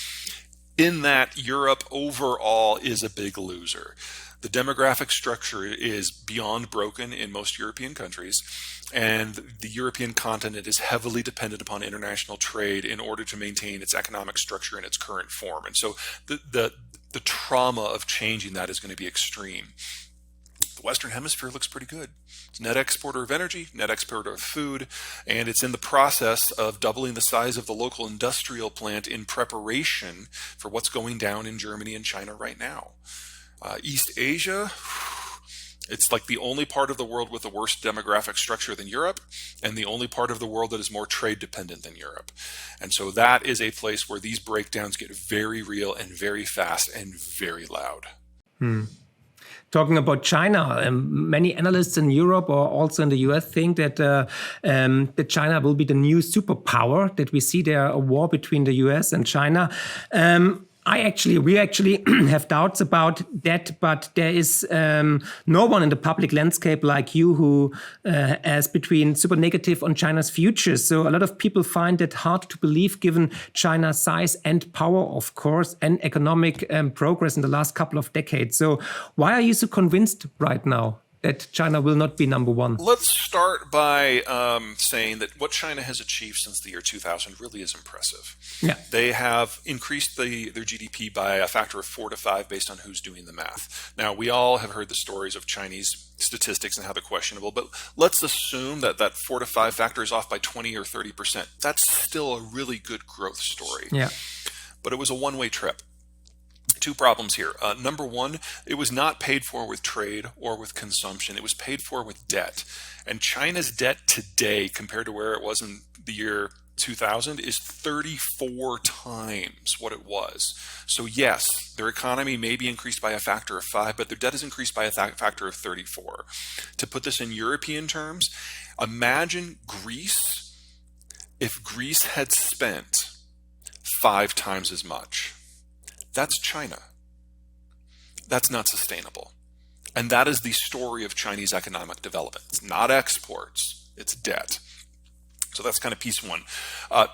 In that, Europe overall is a big loser. The demographic structure is beyond broken in most European countries, and the European continent is heavily dependent upon international trade in order to maintain its economic structure in its current form. And so the trauma of changing that is going to be extreme. The Western Hemisphere looks pretty good. It's a net exporter of energy, net exporter of food, and it's in the process of doubling the size of the local industrial plant in preparation for what's going down in Germany and China right now. East Asia, it's like the only part of the world with a worse demographic structure than Europe, and the only part of the world that is more trade dependent than Europe. And so that is a place where these breakdowns get very real and very fast and very loud. Talking about China, many analysts in Europe or also in the US think that China will be the new superpower, that we see there a war between the US and China. we actually have doubts about that, but there is no one in the public landscape like you who has between super negative on China's future. So a lot of people find it hard to believe given China's size and power, of course, and economic progress in the last couple of decades. So why are you so convinced right now that China will not be number one? Let's start by saying that what China has achieved since the year 2000 really is impressive. Yeah. They have increased their GDP by a factor of 4 to 5 based on who's doing the math. Now, we all have heard the stories of Chinese statistics and how they're questionable, but let's assume that that 4 to 5 factor is off by 20 or 30%. That's still a really good growth story. Yeah. But it was a one-way trip. Two problems here. Number one, it was not paid for with trade or with consumption. It was paid for with debt. And China's debt today, compared to where it was in the year 2000, is 34 times what it was. So yes, their economy may be increased by a factor of 5, but their debt is increased by a factor of 34. To put this in European terms, imagine Greece if Greece had spent 5 times as much. That's China. That's not sustainable. And that is the story of Chinese economic development. It's not exports, it's debt. So that's kind of piece one.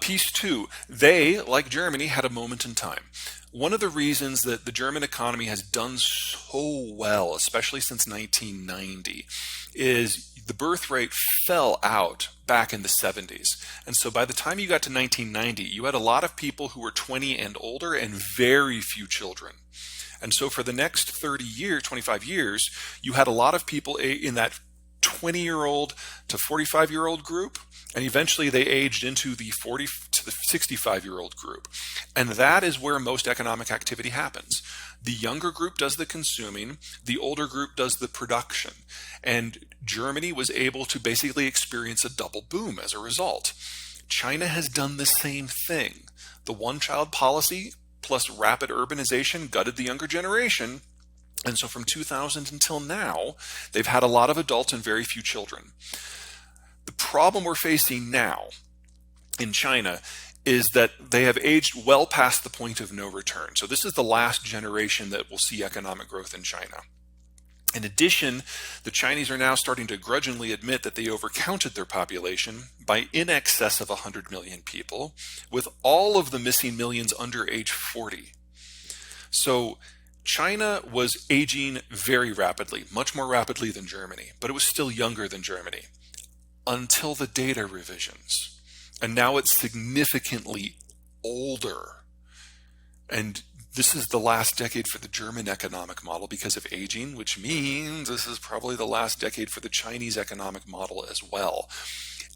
Piece two, they, like Germany, had a moment in time. One of the reasons that the German economy has done so well, especially since 1990, is the birth rate fell out back in the 70s. And so by the time you got to 1990, you had a lot of people who were 20 and older and very few children. And so for the next 25 years, you had a lot of people in that 20-year-old to 45-year-old group, and eventually they aged into the 40 to the 65-year-old group. And that is where most economic activity happens. The younger group does the consuming, the older group does the production. And Germany was able to basically experience a double boom as a result. China has done the same thing. The one-child policy plus rapid urbanization gutted the younger generation. And so from 2000 until now, they've had a lot of adults and very few children. The problem we're facing now in China is that they have aged well past the point of no return. So this is the last generation that will see economic growth in China. In addition, the Chinese are now starting to grudgingly admit that they overcounted their population by in excess of 100 million people, with all of the missing millions under age 40. So China was aging very rapidly, much more rapidly than Germany, but it was still younger than Germany until the data revisions. And now it's significantly older. And this is the last decade for the German economic model because of aging, which means this is probably the last decade for the Chinese economic model as well.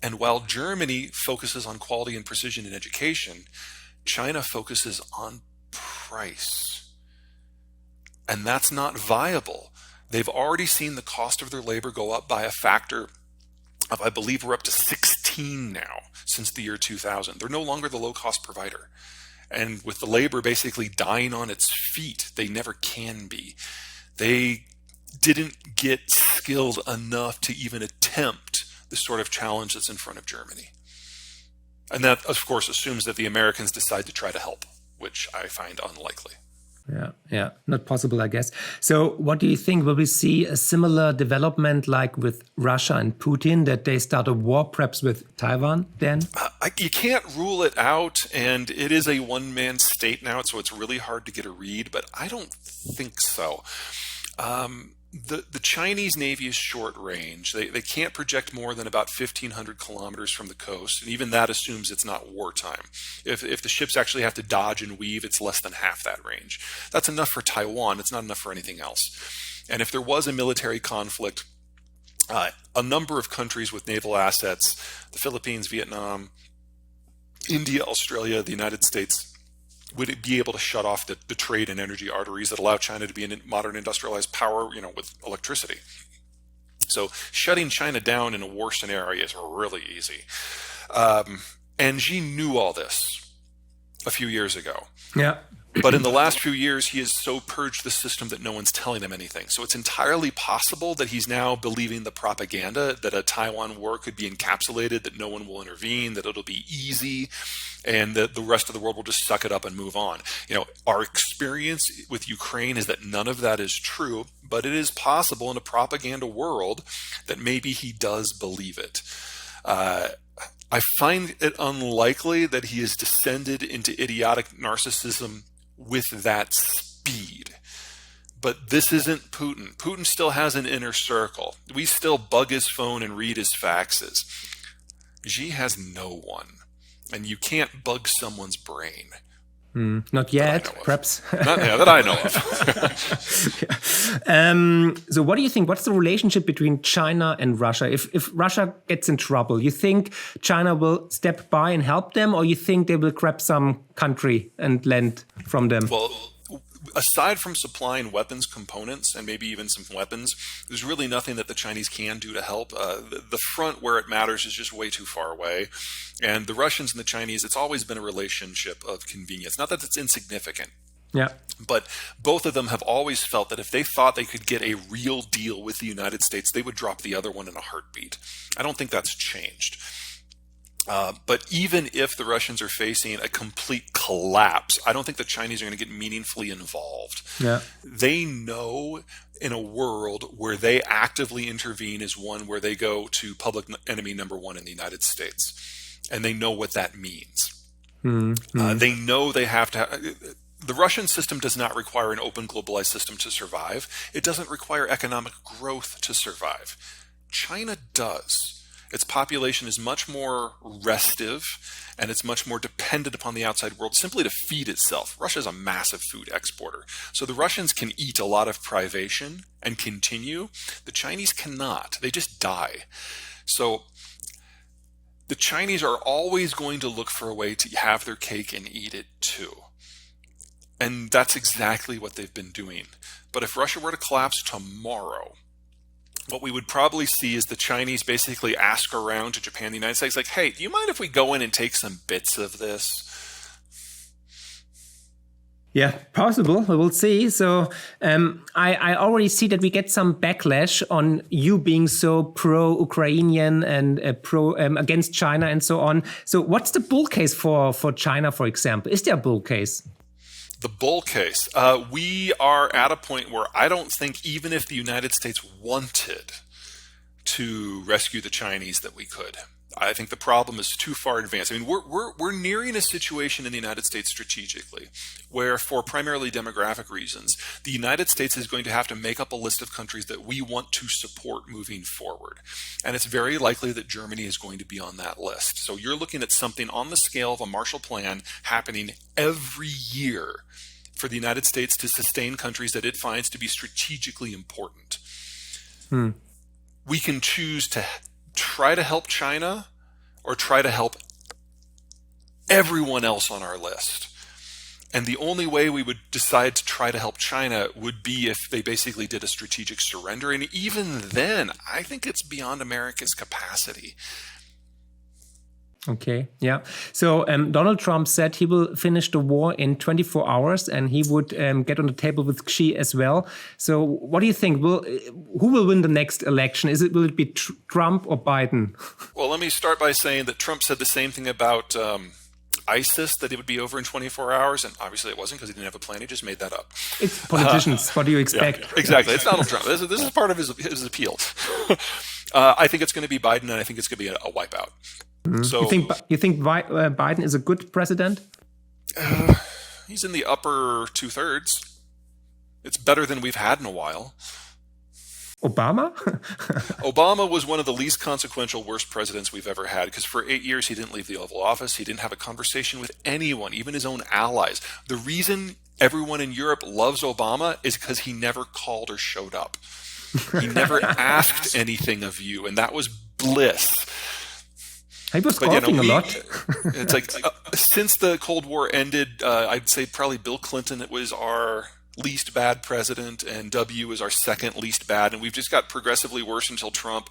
And while Germany focuses on quality and precision in education, China focuses on price. And that's not viable. They've already seen the cost of their labor go up by a factor of, I believe we're up to 16 now since the year 2000. They're no longer the low-cost provider. And with the labor basically dying on its feet, they never can be. They didn't get skilled enough to even attempt the sort of challenge that's in front of Germany. And that, of course, assumes that the Americans decide to try to help, which I find unlikely. Yeah, not possible, I guess. So what do you think? Will we see a similar development like with Russia and Putin, that they start a war perhaps with Taiwan then? You can't rule it out, and it is a one-man state now, so it's really hard to get a read, but I don't think so. The Chinese Navy is short range. They can't project more than about 1,500 kilometers from the coast, and even that assumes it's not wartime. If the ships actually have to dodge and weave, it's less than half that range. That's enough for Taiwan. It's not enough for anything else. And if there was a military conflict, a number of countries with naval assets, the Philippines, Vietnam, India, Australia, the United States, would it be able to shut off the trade and energy arteries that allow China to be a modern industrialized power, with electricity? So shutting China down in a war scenario is really easy. And Xi knew all this a few years ago. Yeah. But in the last few years, he has so purged the system that no one's telling him anything. So it's entirely possible that he's now believing the propaganda that a Taiwan war could be encapsulated, that no one will intervene, that it'll be easy, and that the rest of the world will just suck it up and move on. Our experience with Ukraine is that none of that is true, but it is possible in a propaganda world that maybe he does believe it. I find it unlikely that he has descended into idiotic narcissism with that speed. But this isn't Putin. Putin still has an inner circle. We still bug his phone and read his faxes. Xi has no one. And you can't bug someone's brain. Not yet, perhaps. Not that I know of. So what do you think? What's the relationship between China and Russia? If Russia gets in trouble, you think China will step by and help them, or you think they will grab some country and land from them? Well, aside from supplying weapons components and maybe even some weapons, there's really nothing that the Chinese can do to help. The front where it matters is just way too far away. And the Russians and the Chinese, it's always been a relationship of convenience. Not that it's insignificant. Yeah. But both of them have always felt that if they thought they could get a real deal with the United States, they would drop the other one in a heartbeat. I don't think that's changed. But even if the Russians are facing a complete collapse, I don't think the Chinese are going to get meaningfully involved. Yeah. They know in a world where they actively intervene is one where they go to public enemy number one in the United States. And they know what that means. They know they have to the Russian system does not require an open globalized system to survive. It doesn't require economic growth to survive. China does. Its population is much more restive, and it's much more dependent upon the outside world simply to feed itself. Russia is a massive food exporter. So the Russians can eat a lot of privation and continue. The Chinese cannot. They just die. So the Chinese are always going to look for a way to have their cake and eat it too. And that's exactly what they've been doing. But if Russia were to collapse tomorrow, what we would probably see is the Chinese basically ask around to Japan and the United States, like, hey, do you mind if we go in and take some bits of this? Yeah, possible. We will see. So I already see that we get some backlash on you being so pro-Ukrainian and pro against China and so on. So what's the bull case for China, for example? Is there a bull case? The bull case. We are at a point where I don't think even if the United States wanted to rescue the Chinese that we could. I think the problem is too far advanced. I mean, we're nearing a situation in the United States strategically where, for primarily demographic reasons, the United States is going to have to make up a list of countries that we want to support moving forward. And it's very likely that Germany is going to be on that list. So you're looking at something on the scale of a Marshall Plan happening every year for the United States to sustain countries that it finds to be strategically important. We can choose to try to help China or try to help everyone else on our list. And the only way we would decide to try to help China would be if they basically did a strategic surrender. And even then, I think it's beyond America's capacity. Okay, yeah. So Donald Trump said he will finish the war in 24 hours and he would get on the table with Xi as well. So what do you think? Who will win the next election? Will it be Trump or Biden? Well, let me start by saying that Trump said the same thing about ISIS, that it would be over in 24 hours. And obviously it wasn't because he didn't have a plan. He just made that up. It's politicians. What do you expect? Yeah, exactly. It's Donald Trump. This is part of his appeal. I think it's going to be Biden, and I think it's going to be a wipeout. So, you think Biden is a good president? He's in the upper 2/3. It's better than we've had in a while. Obama? Obama was one of the least consequential, worst presidents we've ever had because for 8 years he didn't leave the Oval Office. He didn't have a conversation with anyone, even his own allies. The reason everyone in Europe loves Obama is because he never called or showed up. He never asked anything of you, and that was bliss. He was golfing a lot. It's like since the Cold War ended, I'd say probably Bill Clinton was our least bad president, and W is our second least bad, and we've just got progressively worse until Trump.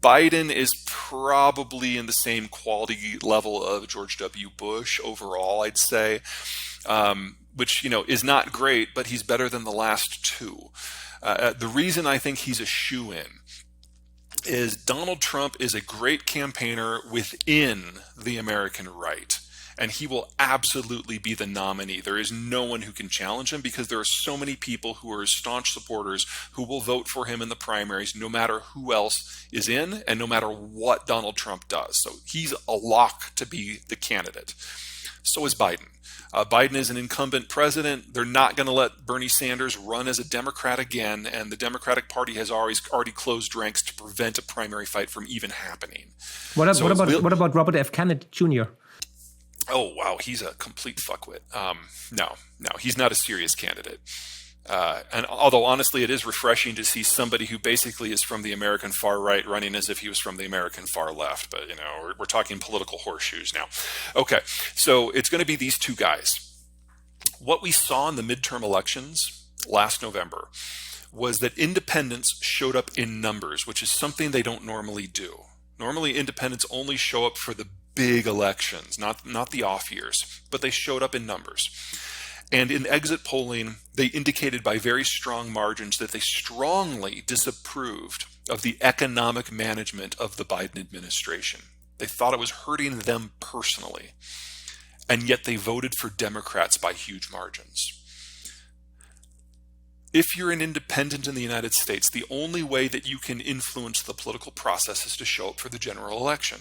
Biden is probably in the same quality level of George W. Bush overall, I'd say. which, is not great, but he's better than the last two. The reason I think he's a shoo-in is Donald Trump is a great campaigner within the American right, and he will absolutely be the nominee. There is no one who can challenge him because there are so many people who are his staunch supporters who will vote for him in the primaries no matter who else is in and no matter what Donald Trump does. So he's a lock to be the candidate. So is Biden. Biden is an incumbent president. They're not going to let Bernie Sanders run as a Democrat again, and the Democratic Party has already closed ranks to prevent a primary fight from even happening. What about Robert F. Kennedy Jr.? Oh, wow, he's a complete fuckwit. No, he's not a serious candidate. And although honestly, it is refreshing to see somebody who basically is from the American far right running as if he was from the American far left. But, we're talking political horseshoes now. Okay, so it's going to be these two guys. What we saw in the midterm elections last November was that independents showed up in numbers, which is something they don't normally do. Normally, independents only show up for the big elections, not the off years, but they showed up in numbers. And in exit polling, they indicated by very strong margins that they strongly disapproved of the economic management of the Biden administration. They thought it was hurting them personally. And yet they voted for Democrats by huge margins. If you're an independent in the United States, the only way that you can influence the political process is to show up for the general election.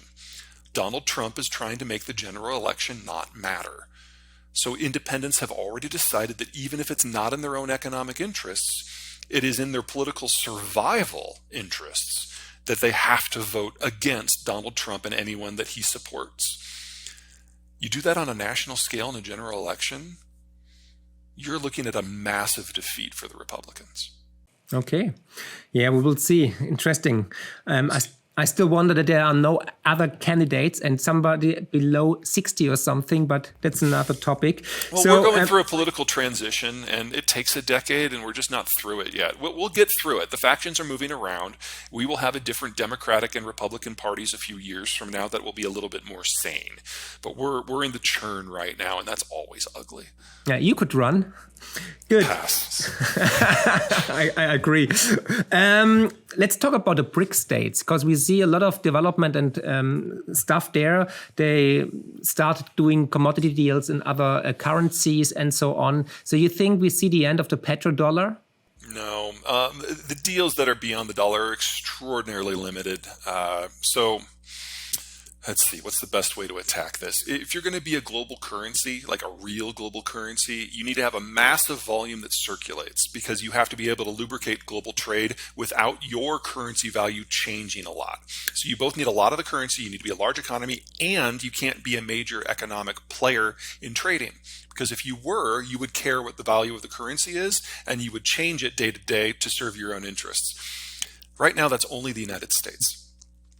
Donald Trump is trying to make the general election not matter. So independents have already decided that even if it's not in their own economic interests, it is in their political survival interests that they have to vote against Donald Trump and anyone that he supports. You do that on a national scale in a general election, you're looking at a massive defeat for the Republicans. Okay. Yeah, we will see. Interesting. I still wonder that there are no other candidates and somebody below 60 or something, but that's another topic. Well, we're going through a political transition, and it takes a decade, and we're just not through it yet. We'll get through it. The factions are moving around. We will have a different Democratic and Republican parties a few years from now that will be a little bit more sane. But we're in the churn right now, and that's always ugly. Yeah, you could run. Good. Pass. I agree. Let's talk about the BRIC states, because we see a lot of development and stuff there. They started doing commodity deals in other currencies and so on. So you think we see the end of the petrodollar? No. The deals that are beyond the dollar are extraordinarily limited. Let's see, what's the best way to attack this? If you're going to be a global currency, like a real global currency, you need to have a massive volume that circulates because you have to be able to lubricate global trade without your currency value changing a lot. So you both need a lot of the currency, you need to be a large economy, and you can't be a major economic player in trading. Because if you were, you would care what the value of the currency is, and you would change it day to day to serve your own interests. Right now, that's only the United States.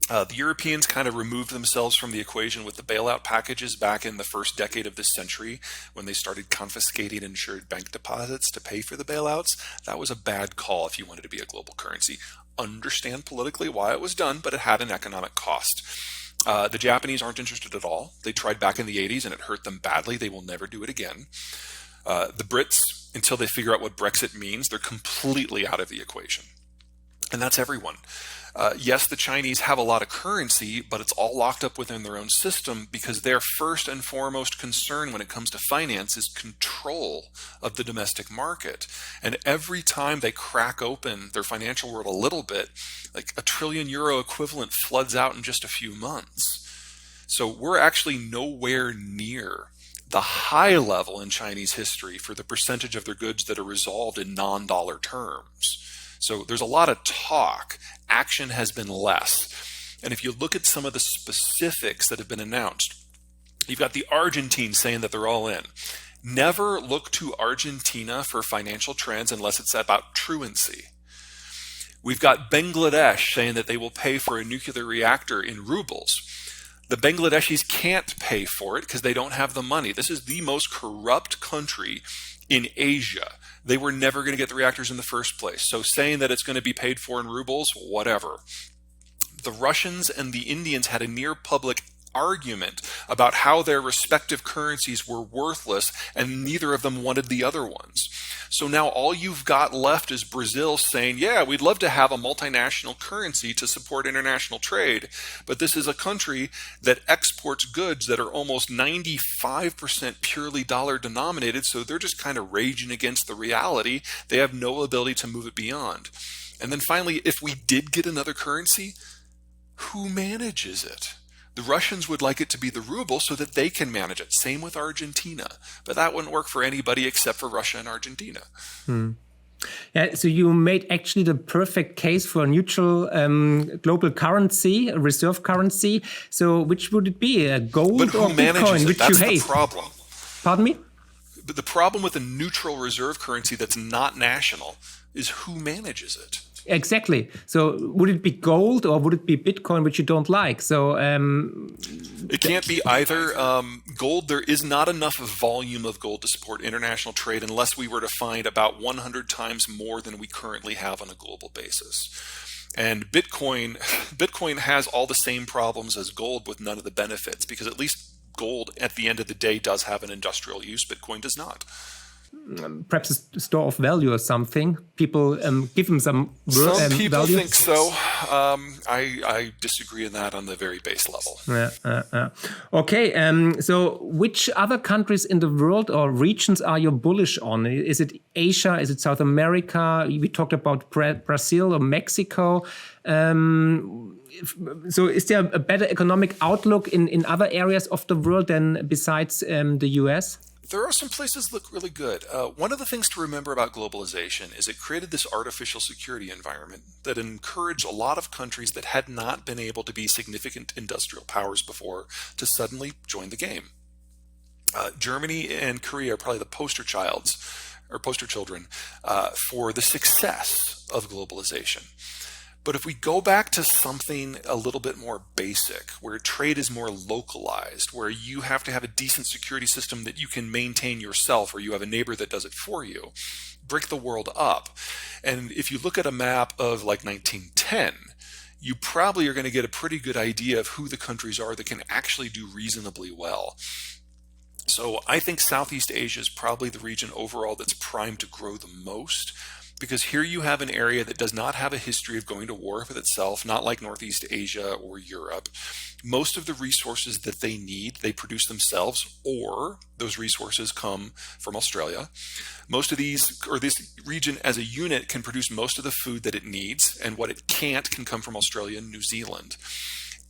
The Europeans kind of removed themselves from the equation with the bailout packages back in the first decade of this century when they started confiscating insured bank deposits to pay for the bailouts. That was a bad call if you wanted to be a global currency. Understand politically why it was done, but it had an economic cost. The Japanese aren't interested at all. They tried back in the 80s and it hurt them badly. They will never do it again. The Brits, until they figure out what Brexit means, they're completely out of the equation. And that's everyone. Yes, the Chinese have a lot of currency, but it's all locked up within their own system because their first and foremost concern when it comes to finance is control of the domestic market. And every time they crack open their financial world a little bit, like €1 trillion equivalent floods out in just a few months. So we're actually nowhere near the high level in Chinese history for the percentage of their goods that are resolved in non-dollar terms. So there's a lot of talk. Action has been less. And if you look at some of the specifics that have been announced, you've got the Argentines saying that they're all in. Never look to Argentina for financial trends unless it's about truancy. We've got Bangladesh saying that they will pay for a nuclear reactor in rubles. The Bangladeshis can't pay for it because they don't have the money. This is the most corrupt country in Asia. They were never going to get the reactors in the first place. So saying that it's going to be paid for in rubles, whatever. The Russians and the Indians had a near public argument about how their respective currencies were worthless, and neither of them wanted the other ones. So now all you've got left is Brazil saying, yeah, we'd love to have a multinational currency to support international trade, but this is a country that exports goods that are almost 95% purely dollar denominated, so they're just kind of raging against the reality. They have no ability to move it beyond. And then finally, if we did get another currency, who manages it? The Russians would like it to be the ruble so that they can manage it. Same with Argentina. But that wouldn't work for anybody except for Russia and Argentina. Yeah, so you made actually the perfect case for a neutral global currency, a reserve currency. So which would it be, gold or Bitcoin, which you hate? That's the problem. Pardon me? But the problem with a neutral reserve currency that's not national is who manages it. Exactly. So would it be gold or would it be Bitcoin, which you don't like? So it can't be either. Gold, there is not enough volume of gold to support international trade unless we were to find about 100 times more than we currently have on a global basis. And Bitcoin has all the same problems as gold with none of the benefits, because at least gold at the end of the day does have an industrial use. Bitcoin does not. Perhaps a store of value or something. People give them some value. Some people think so. I disagree in that on the very base level. Okay, so which other countries in the world or regions are you bullish on? Is it Asia? Is it South America? We talked about Brazil or Mexico. So is there a better economic outlook in other areas of the world than besides the US? There are some places that look really good. One of the things to remember about globalization is it created this artificial security environment that encouraged a lot of countries that had not been able to be significant industrial powers before to suddenly join the game. Germany and Korea are probably the poster children for the success of globalization. But if we go back to something a little bit more basic, where trade is more localized, where you have to have a decent security system that you can maintain yourself, or you have a neighbor that does it for you, break the world up. And if you look at a map of like 1910, you probably are going to get a pretty good idea of who the countries are that can actually do reasonably well. So I think Southeast Asia is probably the region overall that's primed to grow the most, because here you have an area that does not have a history of going to war with itself, not like Northeast Asia or Europe. Most of the resources that they need, they produce themselves, or those resources come from Australia. Most of these, or this region as a unit, can produce most of the food that it needs, and what it can't can come from Australia and New Zealand.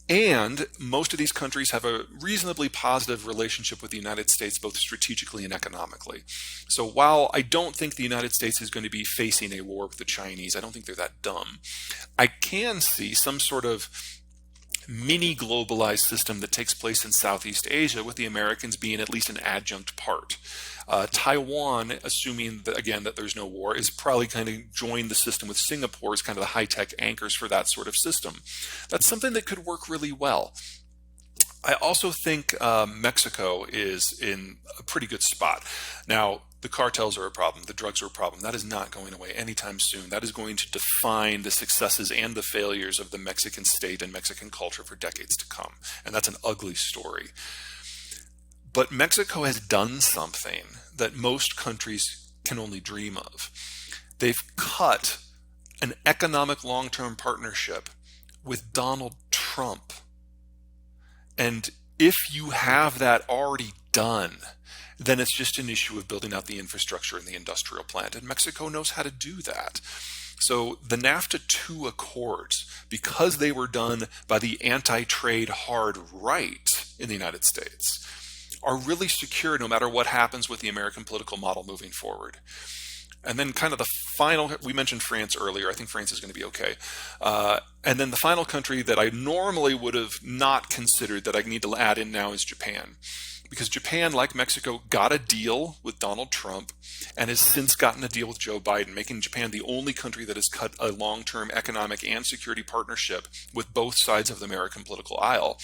And most of these countries have a reasonably positive relationship with the United States, both strategically and economically. So while I don't think the United States is going to be facing a war with the Chinese, I don't think they're that dumb, I can see some sort of mini globalized system that takes place in Southeast Asia, with the Americans being at least an adjunct part. Taiwan, assuming that, again, that there's no war, is probably kind of joined the system with Singapore as kind of the high-tech anchors for that sort of system. That's something that could work really well. I also think Mexico is in a pretty good spot. Now, the cartels are a problem. The drugs are a problem. That is not going away anytime soon. That is going to define the successes and the failures of the Mexican state and Mexican culture for decades to come. And that's an ugly story. But Mexico has done something that most countries can only dream of. They've cut an economic long-term partnership with Donald Trump. And if you have that already done, then it's just an issue of building out the infrastructure and the industrial plant. And Mexico knows how to do that. So the NAFTA II Accords, because they were done by the anti-trade hard right in the United States, are really secure no matter what happens with the American political model moving forward. And then kind of the final, we mentioned France earlier. I think France is going to be okay. And then the final country that I normally would have not considered that I need to add in now is Japan. Because Japan, like Mexico, got a deal with Donald Trump and has since gotten a deal with Joe Biden, making Japan the only country that has cut a long-term economic and security partnership with both sides of the American political aisle.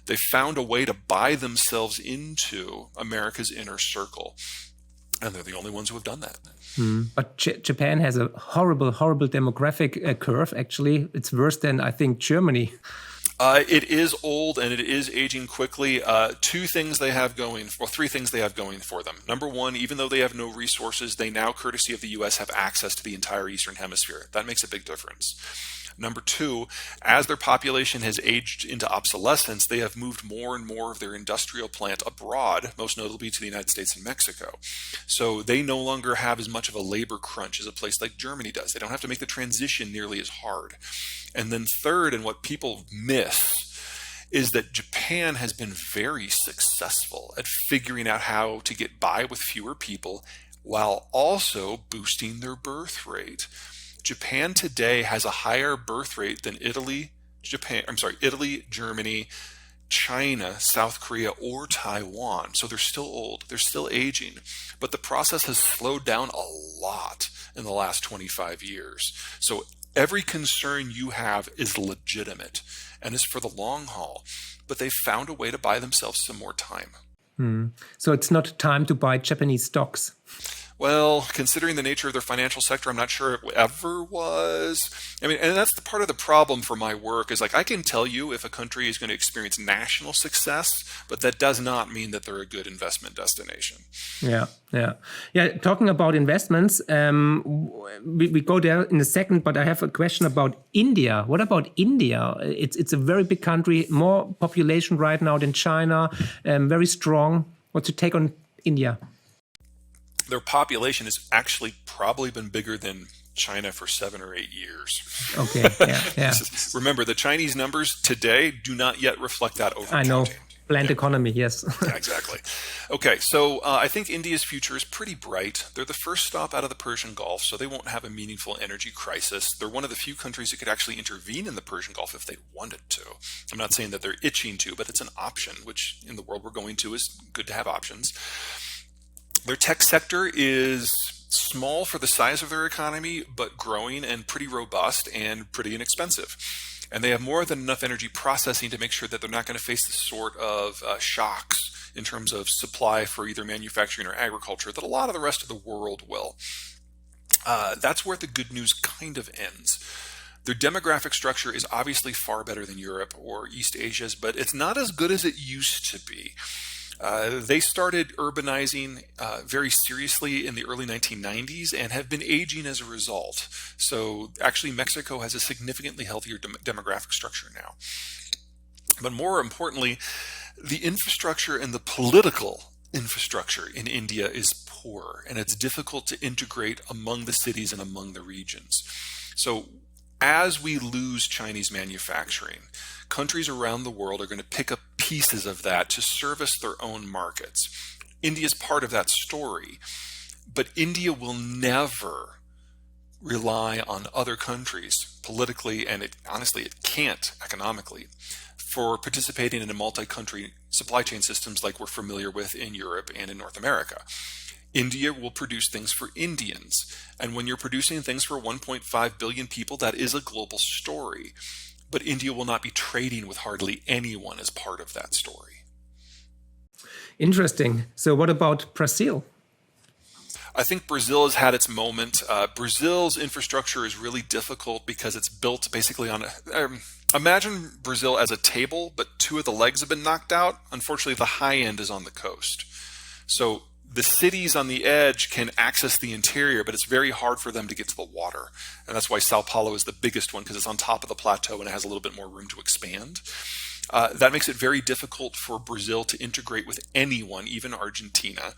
They found a way to buy themselves into America's inner circle. And they're the only ones who have done that. But Japan has a horrible demographic curve, actually. It's worse than, I think, Germany. It is old and it is aging quickly. Three things they have going for them. Number one, even though they have no resources, they now, courtesy of the U.S., have access to the entire Eastern Hemisphere. That makes a big difference. Number two, as their population has aged into obsolescence, they have moved more and more of their industrial plant abroad, most notably to the United States and Mexico. So they no longer have as much of a labor crunch as a place like Germany does. They don't have to make the transition nearly as hard. And then third, and what people miss, is that Japan has been very successful at figuring out how to get by with fewer people while also boosting their birth rate. Japan today has a higher birth rate than Italy, Germany, China, South Korea, or Taiwan. So they're still old, they're still aging, but the process has slowed down a lot in the last 25 years. So every concern you have is legitimate and is for the long haul, but they've found a way to buy themselves some more time. So it's not time to buy Japanese stocks. Well, considering the nature of their financial sector, I'm not sure it ever was. I mean, and that's the part of the problem for my work is like I can tell you if a country is going to experience national success, but that does not mean that they're a good investment destination. Yeah. Talking about investments, we go there in a second, but I have a question about India. What about India? It's a very big country, more population right now than China, very strong. What's your take on India? Their population has actually probably been bigger than China for 7 or 8 years. Okay, yeah. Remember, the Chinese numbers today do not yet reflect that overcounting. I know. Planned economy, yes. Yeah, exactly. Okay, so I think India's future is pretty bright. They're the first stop out of the Persian Gulf, so they won't have a meaningful energy crisis. They're one of the few countries that could actually intervene in the Persian Gulf if they wanted to. I'm not saying that they're itching to, but it's an option, which in the world we're going to is good to have options. Their tech sector is small for the size of their economy, but growing and pretty robust and pretty inexpensive. And they have more than enough energy processing to make sure that they're not going to face the sort of shocks in terms of supply for either manufacturing or agriculture that a lot of the rest of the world will. That's where the good news kind of ends. Their demographic structure is obviously far better than Europe or East Asia's, but it's not as good as it used to be. They started urbanizing very seriously in the early 1990s and have been aging as a result. So actually Mexico has a significantly healthier demographic structure now. But more importantly, the infrastructure and the political infrastructure in India is poor, and it's difficult to integrate among the cities and among the regions. So as we lose Chinese manufacturing, countries around the world are going to pick up pieces of that to service their own markets. India is part of that story, but India will never rely on other countries politically, and it can't economically, for participating in a multi-country supply chain systems like we're familiar with in Europe and in North America. India will produce things for Indians. And when you're producing things for 1.5 billion people, that is a global story. But India will not be trading with hardly anyone as part of that story. Interesting. So what about Brazil? I think Brazil has had its moment. Brazil's infrastructure is really difficult because it's built basically on imagine Brazil as a table, but 2 of the legs have been knocked out. Unfortunately, the high end is on the coast. So the cities on the edge can access the interior, but it's very hard for them to get to the water. And that's why Sao Paulo is the biggest one, because it's on top of the plateau and it has a little bit more room to expand. That makes it very difficult for Brazil to integrate with anyone, even Argentina.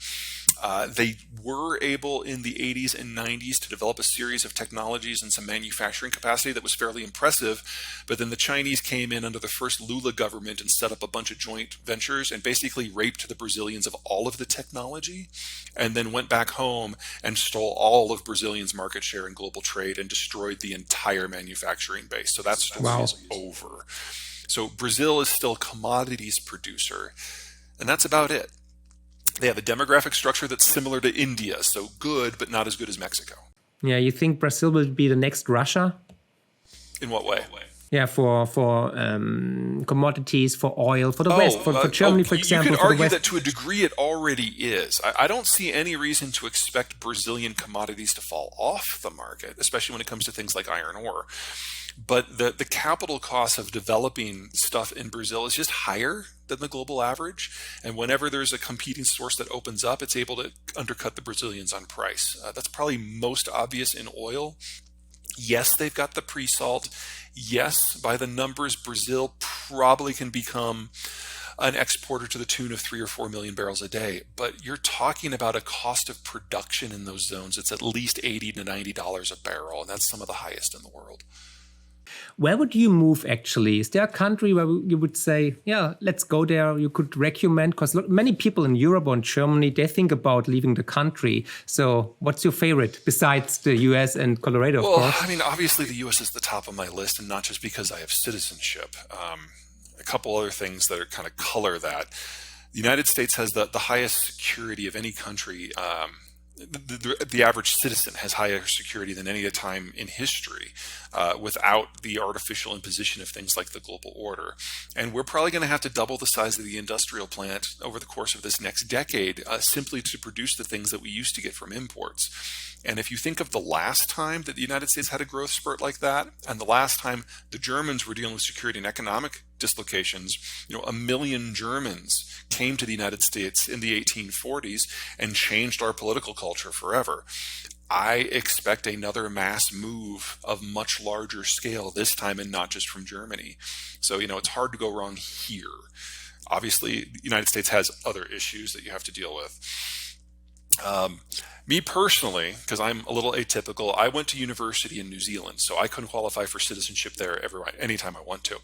They were able in the 80s and 90s to develop a series of technologies and some manufacturing capacity that was fairly impressive. But then the Chinese came in under the first Lula government and set up a bunch of joint ventures and basically raped the Brazilians of all of the technology, and then went back home and stole all of Brazilians' market share in global trade and destroyed the entire manufacturing base. So that story is over. So Brazil is still a commodities producer, and that's about it. They have a demographic structure that's similar to India, so good, but not as good as Mexico. Yeah, you think Brazil will be the next Russia? In what way? Yeah, for commodities, for oil, for the West, for Germany, for example. You could argue that to a degree it already is. I don't see any reason to expect Brazilian commodities to fall off the market, especially when it comes to things like iron ore. But the capital cost of developing stuff in Brazil is just higher than the global average. And whenever there's a competing source that opens up, it's able to undercut the Brazilians on price. That's probably most obvious in oil. Yes, they've got the pre-salt. Yes, by the numbers, Brazil probably can become an exporter to the tune of 3 or 4 million barrels a day. But you're talking about a cost of production in those zones. It's at least $80 to $90 a barrel, and that's some of the highest in the world. Where would you move, actually? Is there a country where you would say, yeah, let's go there? You could recommend, because many people in Europe or in Germany, they think about leaving the country. So what's your favorite besides the US and Colorado, of course? I mean, obviously the US is the top of my list, and not just because I have citizenship. A couple other things that are kind of color that. The United States has the highest security of any country. The average citizen has higher security than any other time in history without the artificial imposition of things like the global order. And we're probably going to have to double the size of the industrial plant over the course of this next decade simply to produce the things that we used to get from imports. And if you think of the last time that the United States had a growth spurt like that, and the last time the Germans were dealing with security and economic dislocations, 1 million Germans came to the United States in the 1840s and changed our political culture forever. I expect another mass move of much larger scale this time, and not just from Germany. So, it's hard to go wrong here. Obviously, the United States has other issues that you have to deal with. Me personally, because I'm a little atypical, I went to university in New Zealand, so I couldn't qualify for citizenship there anytime I want to.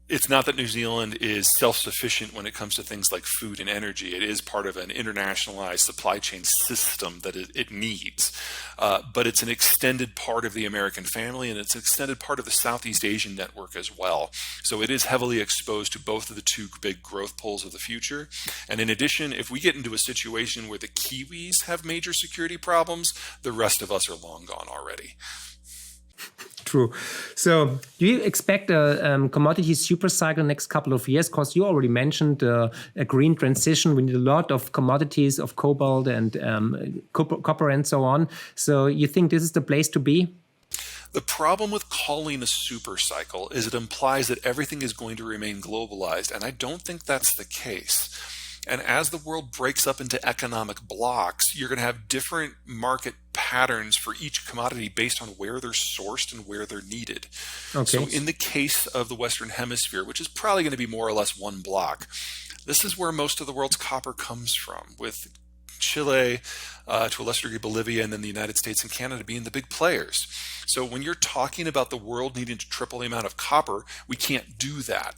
It's not that New Zealand is self-sufficient when it comes to things like food and energy. It is part of an internationalized supply chain system that it needs. But it's an extended part of the American family, and it's an extended part of the Southeast Asian network as well. So it is heavily exposed to both of the two big growth poles of the future. And in addition, if we get into a situation where the Kiwis have major security problems, the rest of us are long gone already. True. So do you expect a commodity super cycle next couple of years? Because you already mentioned a green transition. We need a lot of commodities of cobalt and copper and so on. So you think this is the place to be? The problem with calling a super cycle is it implies that everything is going to remain globalized, and I don't think that's the case. And as the world breaks up into economic blocks, you're going to have different market patterns for each commodity based on where they're sourced and where they're needed. Okay. So in the case of the Western Hemisphere, which is probably going to be more or less one block, this is where most of the world's copper comes from, with Chile, to a lesser degree Bolivia, and then the United States and Canada being the big players. So when you're talking about the world needing to triple the amount of copper, we can't do that.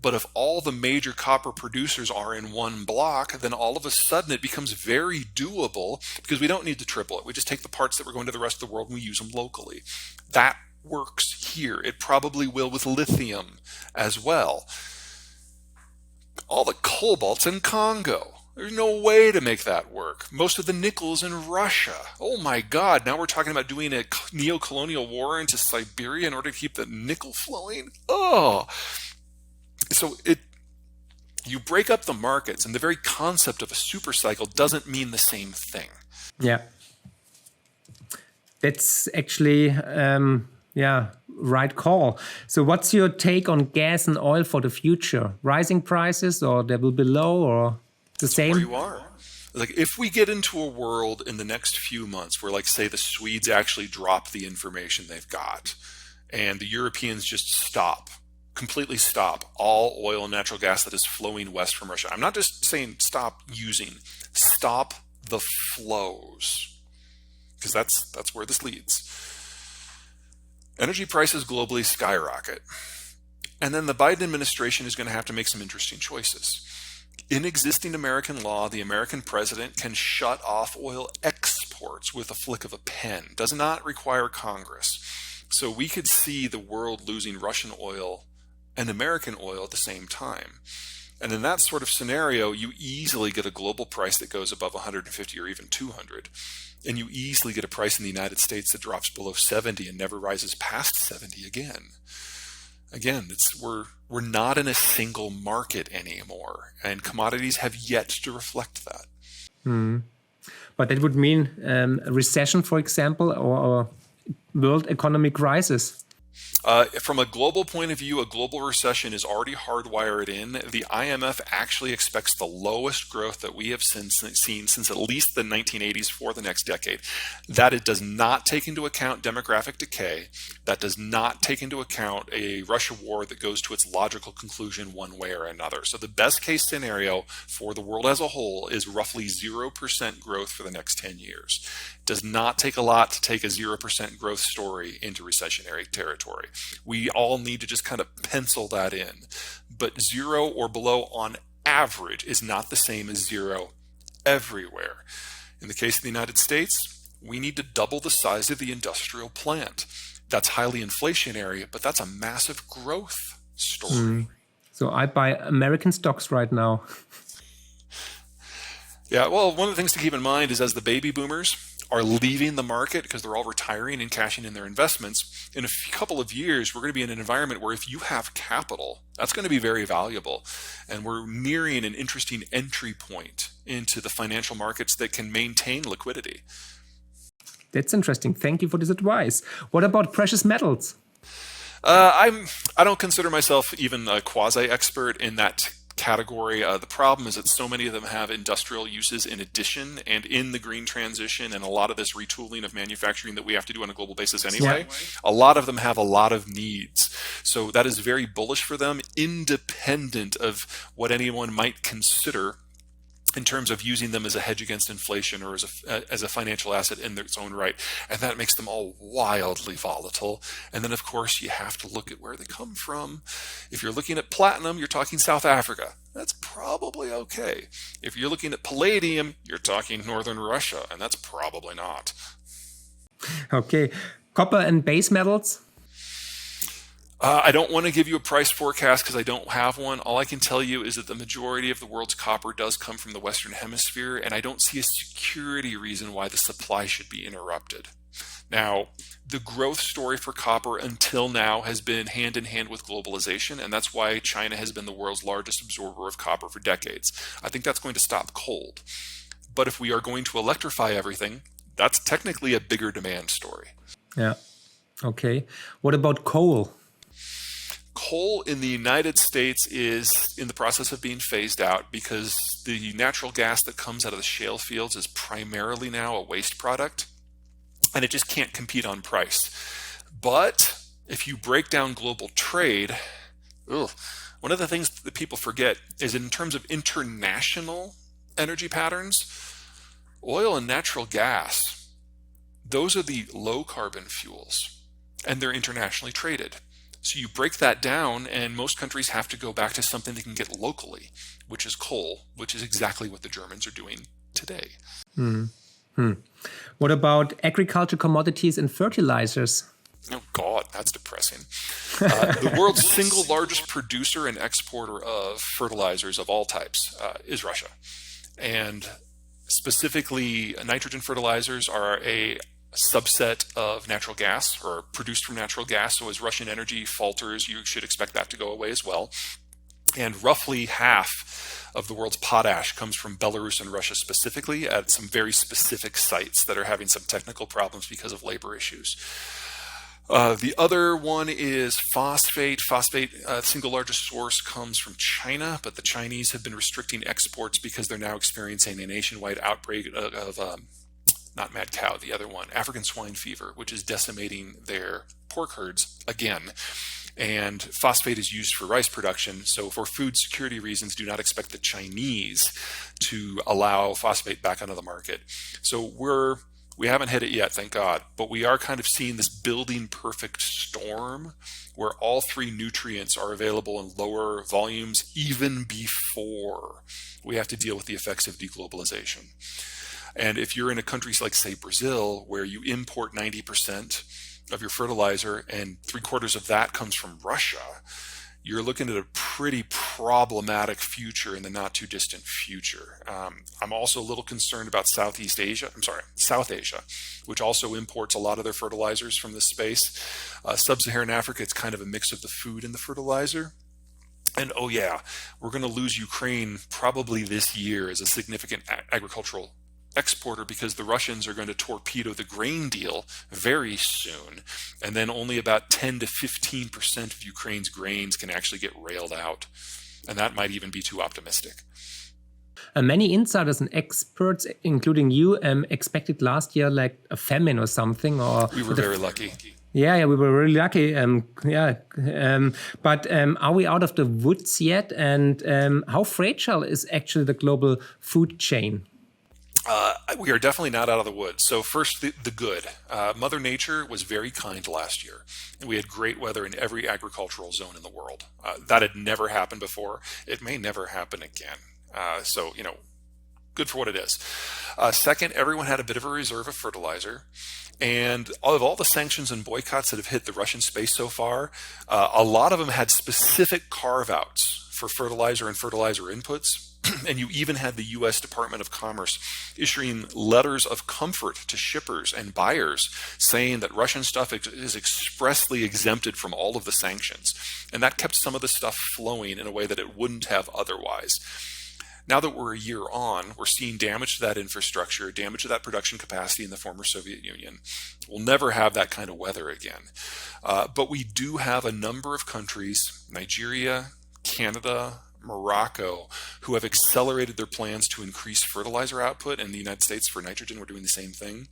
But if all the major copper producers are in one block, then all of a sudden it becomes very doable because we don't need to triple it. We just take the parts that we're going to the rest of the world and we use them locally. That works here. It probably will with lithium as well. All the cobalt's in Congo. There's no way to make that work. Most of the nickel's in Russia. Oh my God, now we're talking about doing a neo-colonial war into Siberia in order to keep the nickel flowing? Oh! So you break up the markets, and the very concept of a super cycle doesn't mean the same thing. Yeah. That's actually, right call. So what's your take on gas and oil for the future? Rising prices, or they will be low, or the same? Where you are. Like, if we get into a world in the next few months where, like, say, the Swedes actually drop the information they've got, and the Europeans just completely stop all oil and natural gas that is flowing west from Russia. I'm not just saying stop the flows, because that's where this leads. Energy prices globally skyrocket. And then the Biden administration is going to have to make some interesting choices. In existing American law, the American president can shut off oil exports with a flick of a pen. Does not require Congress. So we could see the world losing Russian oil and American oil at the same time. And in that sort of scenario, you easily get a global price that goes above 150 or even 200. And you easily get a price in the United States that drops below 70 and never rises past 70 again. Again, we're not in a single market anymore, and commodities have yet to reflect that. But that would mean a recession, for example, or a world economic crisis. From a global point of view, a global recession is already hardwired in. The IMF actually expects the lowest growth that we have seen since at least the 1980s for the next decade. That it does not take into account demographic decay. That does not take into account a Russia war that goes to its logical conclusion one way or another. So the best case scenario for the world as a whole is roughly 0% growth for the next 10 years. It does not take a lot to take a 0% growth story into recessionary territory. We all need to just kind of pencil that in. But 0 or below on average is not the same as 0 everywhere. In the case of the United States, we need to double the size of the industrial plant. That's highly inflationary, but that's a massive growth story. So I buy American stocks right now. Yeah, well, one of the things to keep in mind is as the baby boomers are leaving the market because they're all retiring and cashing in their investments, in a couple of years, we're going to be in an environment where if you have capital, that's going to be very valuable. And we're nearing an interesting entry point into the financial markets that can maintain liquidity. That's interesting. Thank you for this advice. What about precious metals? I don't consider myself even a quasi-expert in that category. The problem is that so many of them have industrial uses in addition, and in the green transition and a lot of this retooling of manufacturing that we have to do on a global basis anyway, a lot of them have a lot of needs. So that is very bullish for them, independent of what anyone might consider in terms of using them as a hedge against inflation or as a financial asset in its own right. And that makes them all wildly volatile. And then, of course, you have to look at where they come from. If you're looking at platinum, you're talking South Africa. That's probably okay. If you're looking at palladium, you're talking northern Russia, and that's probably not. Okay. Copper and base metals? I don't want to give you a price forecast because I don't have one. All I can tell you is that the majority of the world's copper does come from the Western Hemisphere, and I don't see a security reason why the supply should be interrupted. Now, the growth story for copper until now has been hand in hand with globalization, and that's why China has been the world's largest absorber of copper for decades. I think that's going to stop cold. But if we are going to electrify everything, that's technically a bigger demand story. Yeah. Okay. What about coal? Coal in the United States is in the process of being phased out because the natural gas that comes out of the shale fields is primarily now a waste product, and it just can't compete on price. But if you break down global trade, one of the things that people forget is in terms of international energy patterns, oil and natural gas, those are the low carbon fuels, and they're internationally traded. So you break that down, and most countries have to go back to something they can get locally, which is coal, which is exactly what the Germans are doing today. What about agriculture, commodities, and fertilizers? Oh, God, that's depressing. The world's single largest producer and exporter of fertilizers of all types is Russia. And specifically, nitrogen fertilizers are a subset of natural gas, or produced from natural gas. So as Russian energy falters, you should expect that to go away as well. And roughly half of the world's potash comes from Belarus and Russia specifically at some very specific sites that are having some technical problems because of labor issues. The other one is phosphate. Phosphate, single largest source, comes from China, but the Chinese have been restricting exports because they're now experiencing a nationwide outbreak of not mad cow, the other one, African swine fever, which is decimating their pork herds again. And phosphate is used for rice production. So for food security reasons, do not expect the Chinese to allow phosphate back onto the market. So we haven't hit it yet, thank God, but we are kind of seeing this building perfect storm where all three nutrients are available in lower volumes even before we have to deal with the effects of deglobalization. And if you're in a country like, say, Brazil, where you import 90% of your fertilizer and 3/4 of that comes from Russia, you're looking at a pretty problematic future in the not too distant future. I'm also a little concerned about South Asia, which also imports a lot of their fertilizers from this space. Sub-Saharan Africa, it's kind of a mix of the food and the fertilizer. And oh yeah, we're going to lose Ukraine probably this year as a significant agricultural exporter because the Russians are going to torpedo the grain deal very soon. And then only about 10 to 15% of Ukraine's grains can actually get railed out. And that might even be too optimistic. Many insiders and experts, including you, expected last year like a famine or something. Or we were very lucky. Yeah, we were really lucky. But are we out of the woods yet? And how fragile is actually the global food chain? We are definitely not out of the woods. So first, the good. Mother Nature was very kind last year, and we had great weather in every agricultural zone in the world. That had never happened before. It may never happen again. So, good for what it is. Second, everyone had a bit of a reserve of fertilizer. And of all the sanctions and boycotts that have hit the Russian space so far, a lot of them had specific carve-outs for fertilizer and fertilizer inputs. And you even had the U.S. Department of Commerce issuing letters of comfort to shippers and buyers saying that Russian stuff is expressly exempted from all of the sanctions. And that kept some of the stuff flowing in a way that it wouldn't have otherwise. Now that we're a year on, we're seeing damage to that infrastructure, damage to that production capacity in the former Soviet Union. We'll never have that kind of weather again. But we do have a number of countries, Nigeria, Canada, Morocco, who have accelerated their plans to increase fertilizer output. In the United States for nitrogen, we're doing the same thing.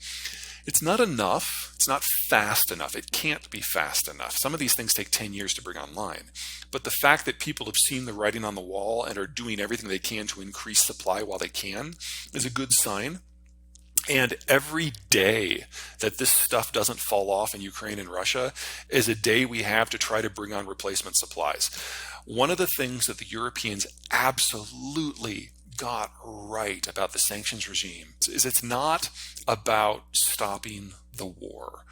It's not enough. It's not fast enough. It can't be fast enough. Some of these things take 10 years to bring online. But the fact that people have seen the writing on the wall and are doing everything they can to increase supply while they can is a good sign. And every day that this stuff doesn't fall off in Ukraine and Russia is a day we have to try to bring on replacement supplies. One of the things that the Europeans absolutely got right about the sanctions regime is it's not about stopping the war.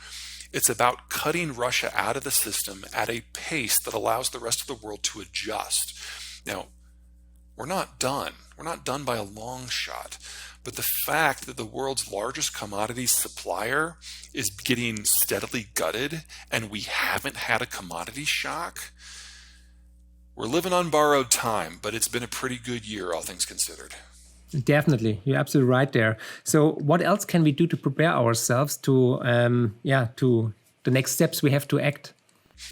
It's about cutting Russia out of the system at a pace that allows the rest of the world to adjust. Now, we're not done. We're not done by a long shot. But the fact that the world's largest commodities supplier is getting steadily gutted and we haven't had a commodity shock, we're living on borrowed time, but it's been a pretty good year, all things considered. Definitely. You're absolutely right there. So what else can we do to prepare ourselves to the next steps we have to act?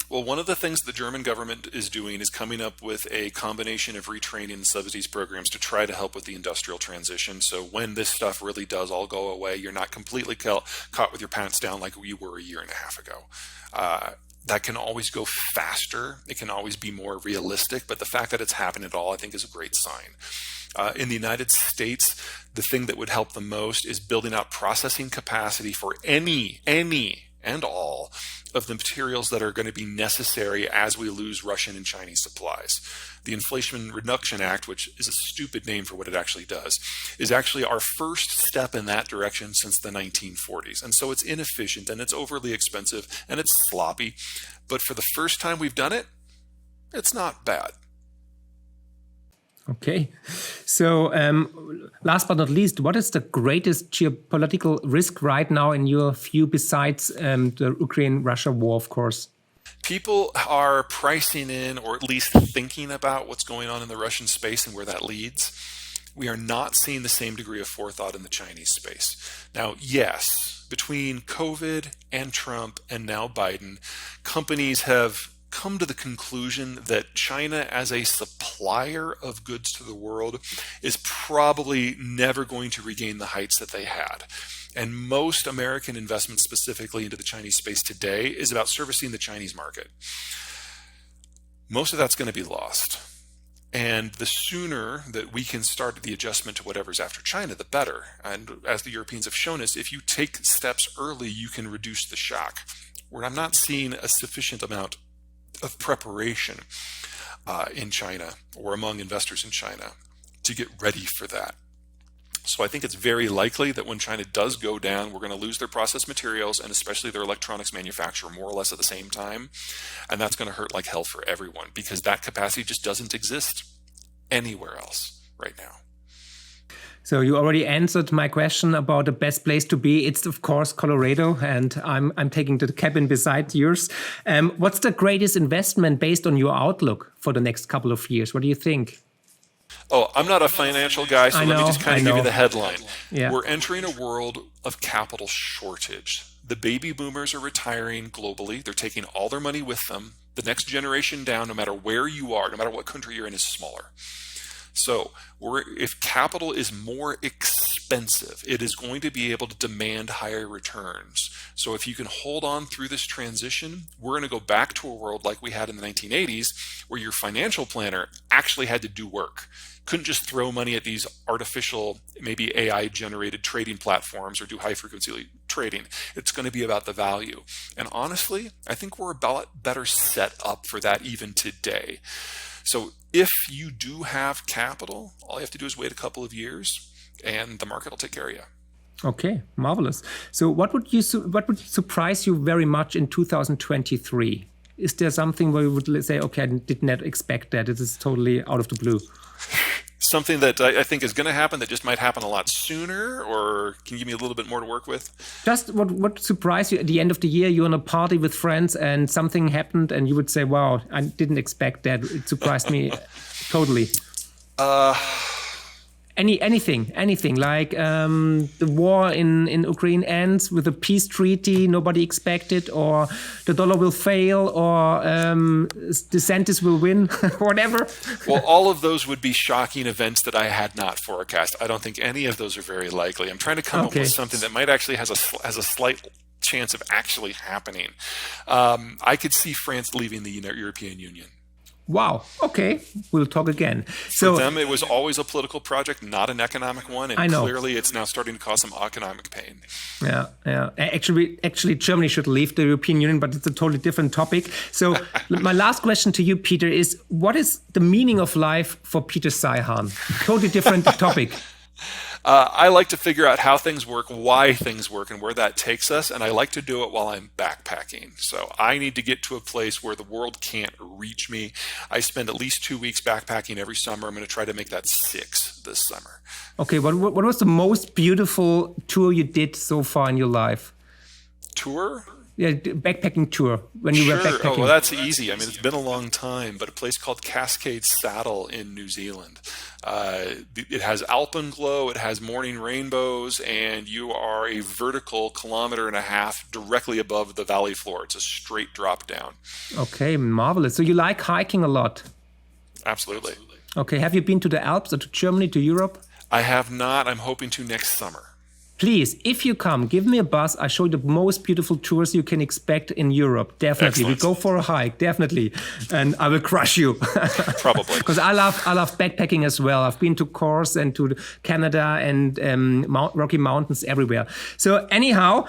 Well, one of the things the German government is doing is coming up with a combination of retraining and subsidies programs to try to help with the industrial transition. So when this stuff really does all go away, you're not completely caught with your pants down like you were a year and a half ago. That can always go faster. It can always be more realistic. But the fact that it's happened at all, I think, is a great sign. In the United States, the thing that would help the most is building out processing capacity for any and all of the materials that are going to be necessary as we lose Russian and Chinese supplies. The Inflation Reduction Act, which is a stupid name for what it actually does, is actually our first step in that direction since the 1940s. And so it's inefficient and it's overly expensive and it's sloppy. But for the first time we've done it, it's not bad. Okay. So last but not least, what is the greatest geopolitical risk right now in your view besides the Ukraine-Russia war, of course? People are pricing in or at least thinking about what's going on in the Russian space and where that leads. We are not seeing the same degree of forethought in the Chinese space. Now, yes, between COVID and Trump and now Biden, companies have come to the conclusion that China as a supplier of goods to the world is probably never going to regain the heights that they had. And most American investment specifically into the Chinese space today is about servicing the Chinese market. Most of that's going to be lost. And the sooner that we can start the adjustment to whatever's after China, the better. And as the Europeans have shown us, if you take steps early, you can reduce the shock. Where I'm not seeing a sufficient amount of preparation in China or among investors in China to get ready for that. So I think it's very likely that when China does go down, we're going to lose their processed materials and especially their electronics manufacturer more or less at the same time. And that's going to hurt like hell for everyone because that capacity just doesn't exist anywhere else right now. So you already answered my question about the best place to be. It's of course Colorado, and I'm taking the cabin beside yours. What's the greatest investment based on your outlook for the next couple of years? What do you think? Oh, I'm not a financial guy, so let me just kind of give you the headline. Yeah. We're entering a world of capital shortage. The baby boomers are retiring globally. They're taking all their money with them. The next generation down, no matter where you are, no matter what country you're in, is smaller. So if capital is more expensive, it is going to be able to demand higher returns. So if you can hold on through this transition, we're going to go back to a world like we had in the 1980s, where your financial planner actually had to do work. Couldn't just throw money at these artificial, maybe AI-generated trading platforms or do high-frequency trading. It's going to be about the value. And honestly, I think we're about better set up for that even today. So if you do have capital, all you have to do is wait a couple of years and the market will take care of you. Okay, marvelous. So what would surprise you very much in 2023? Is there something where you would say, okay, I did not expect that. This is totally out of the blue. Something that I think is going to happen that just might happen a lot sooner, or can you give me a little bit more to work with? Just what surprised you at the end of the year? You're on a party with friends and something happened and you would say, wow, I didn't expect that. It surprised me totally. Anything like the war in Ukraine ends with a peace treaty nobody expected, or the dollar will fail, or DeSantis will win, whatever. Well, all of those would be shocking events that I had not forecast. I don't think any of those are very likely. I'm trying to come up with something that might actually has a slight chance of actually happening. I could see France leaving the European Union. Wow. Okay. We'll talk again. For them, it was always a political project, not an economic one. And clearly it's now starting to cause some economic pain. Yeah. Actually, Germany should leave the European Union, but it's a totally different topic. So my last question to you, Peter, is what is the meaning of life for Peter Zeihan? Totally different topic. I like to figure out how things work, why things work, and where that takes us. And I like to do it while I'm backpacking. So I need to get to a place where the world can't reach me. I spend at least 2 weeks backpacking every summer. I'm going to try to make that 6 this summer. Okay, what was the most beautiful tour you did so far in your life? Tour? Yeah, backpacking tour, when you were backpacking. Oh, well, that's easy. I mean, it's been a long time, but a place called Cascade Saddle in New Zealand. It has alpenglow, it has morning rainbows, and you are a vertical 1.5 kilometers directly above the valley floor. It's a straight drop down. Okay, marvelous. So you like hiking a lot? Absolutely. Okay, have you been to the Alps or to Germany, to Europe? I have not. I'm hoping to next summer. Please, if you come, give me a buzz. I show you the most beautiful tours you can expect in Europe. Definitely. Excellent. We go for a hike, definitely. And I will crush you. Probably. Because I love backpacking as well. I've been to Corse and to Canada and Rocky Mountains everywhere. So anyhow,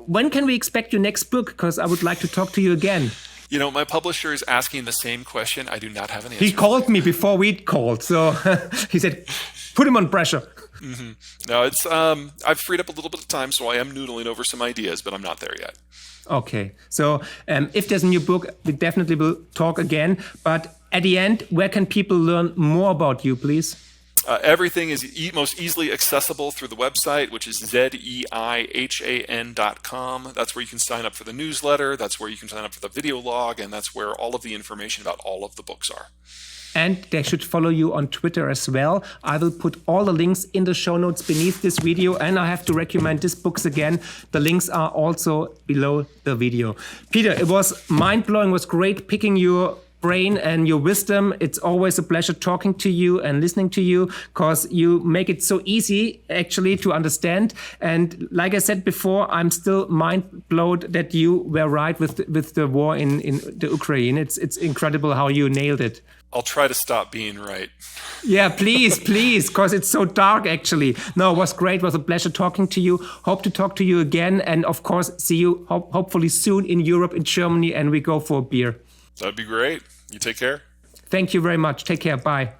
when can we expect your next book? Because I would like to talk to you again. You know, my publisher is asking the same question. I do not have an answer. He called me before we called. So he said, put him on pressure. Mm-hmm. No, it's I've freed up a little bit of time, so I am noodling over some ideas, but I'm not there yet. Okay, so if there's a new book, we definitely will talk again. But at the end, where can people learn more about you, please? Everything is most easily accessible through the website, which is zeihan.com. That's where you can sign up for the newsletter. That's where you can sign up for the video log, and that's where all of the information about all of the books are. And they should follow you on Twitter as well. I will put all the links in the show notes beneath this video. And I have to recommend these books again. The links are also below the video. Peter, it was mind-blowing. It was great picking your brain and your wisdom. It's always a pleasure talking to you and listening to you, because you make it so easy actually to understand. And like I said before, I'm still mind-blown that you were right with the war in the Ukraine. It's incredible how you nailed it. I'll try to stop being right. Yeah, please, because it's so dark, actually. No, it was great. It was a pleasure talking to you. Hope to talk to you again. And of course, see you hopefully soon in Europe, in Germany, and we go for a beer. That'd be great. You take care. Thank you very much. Take care. Bye.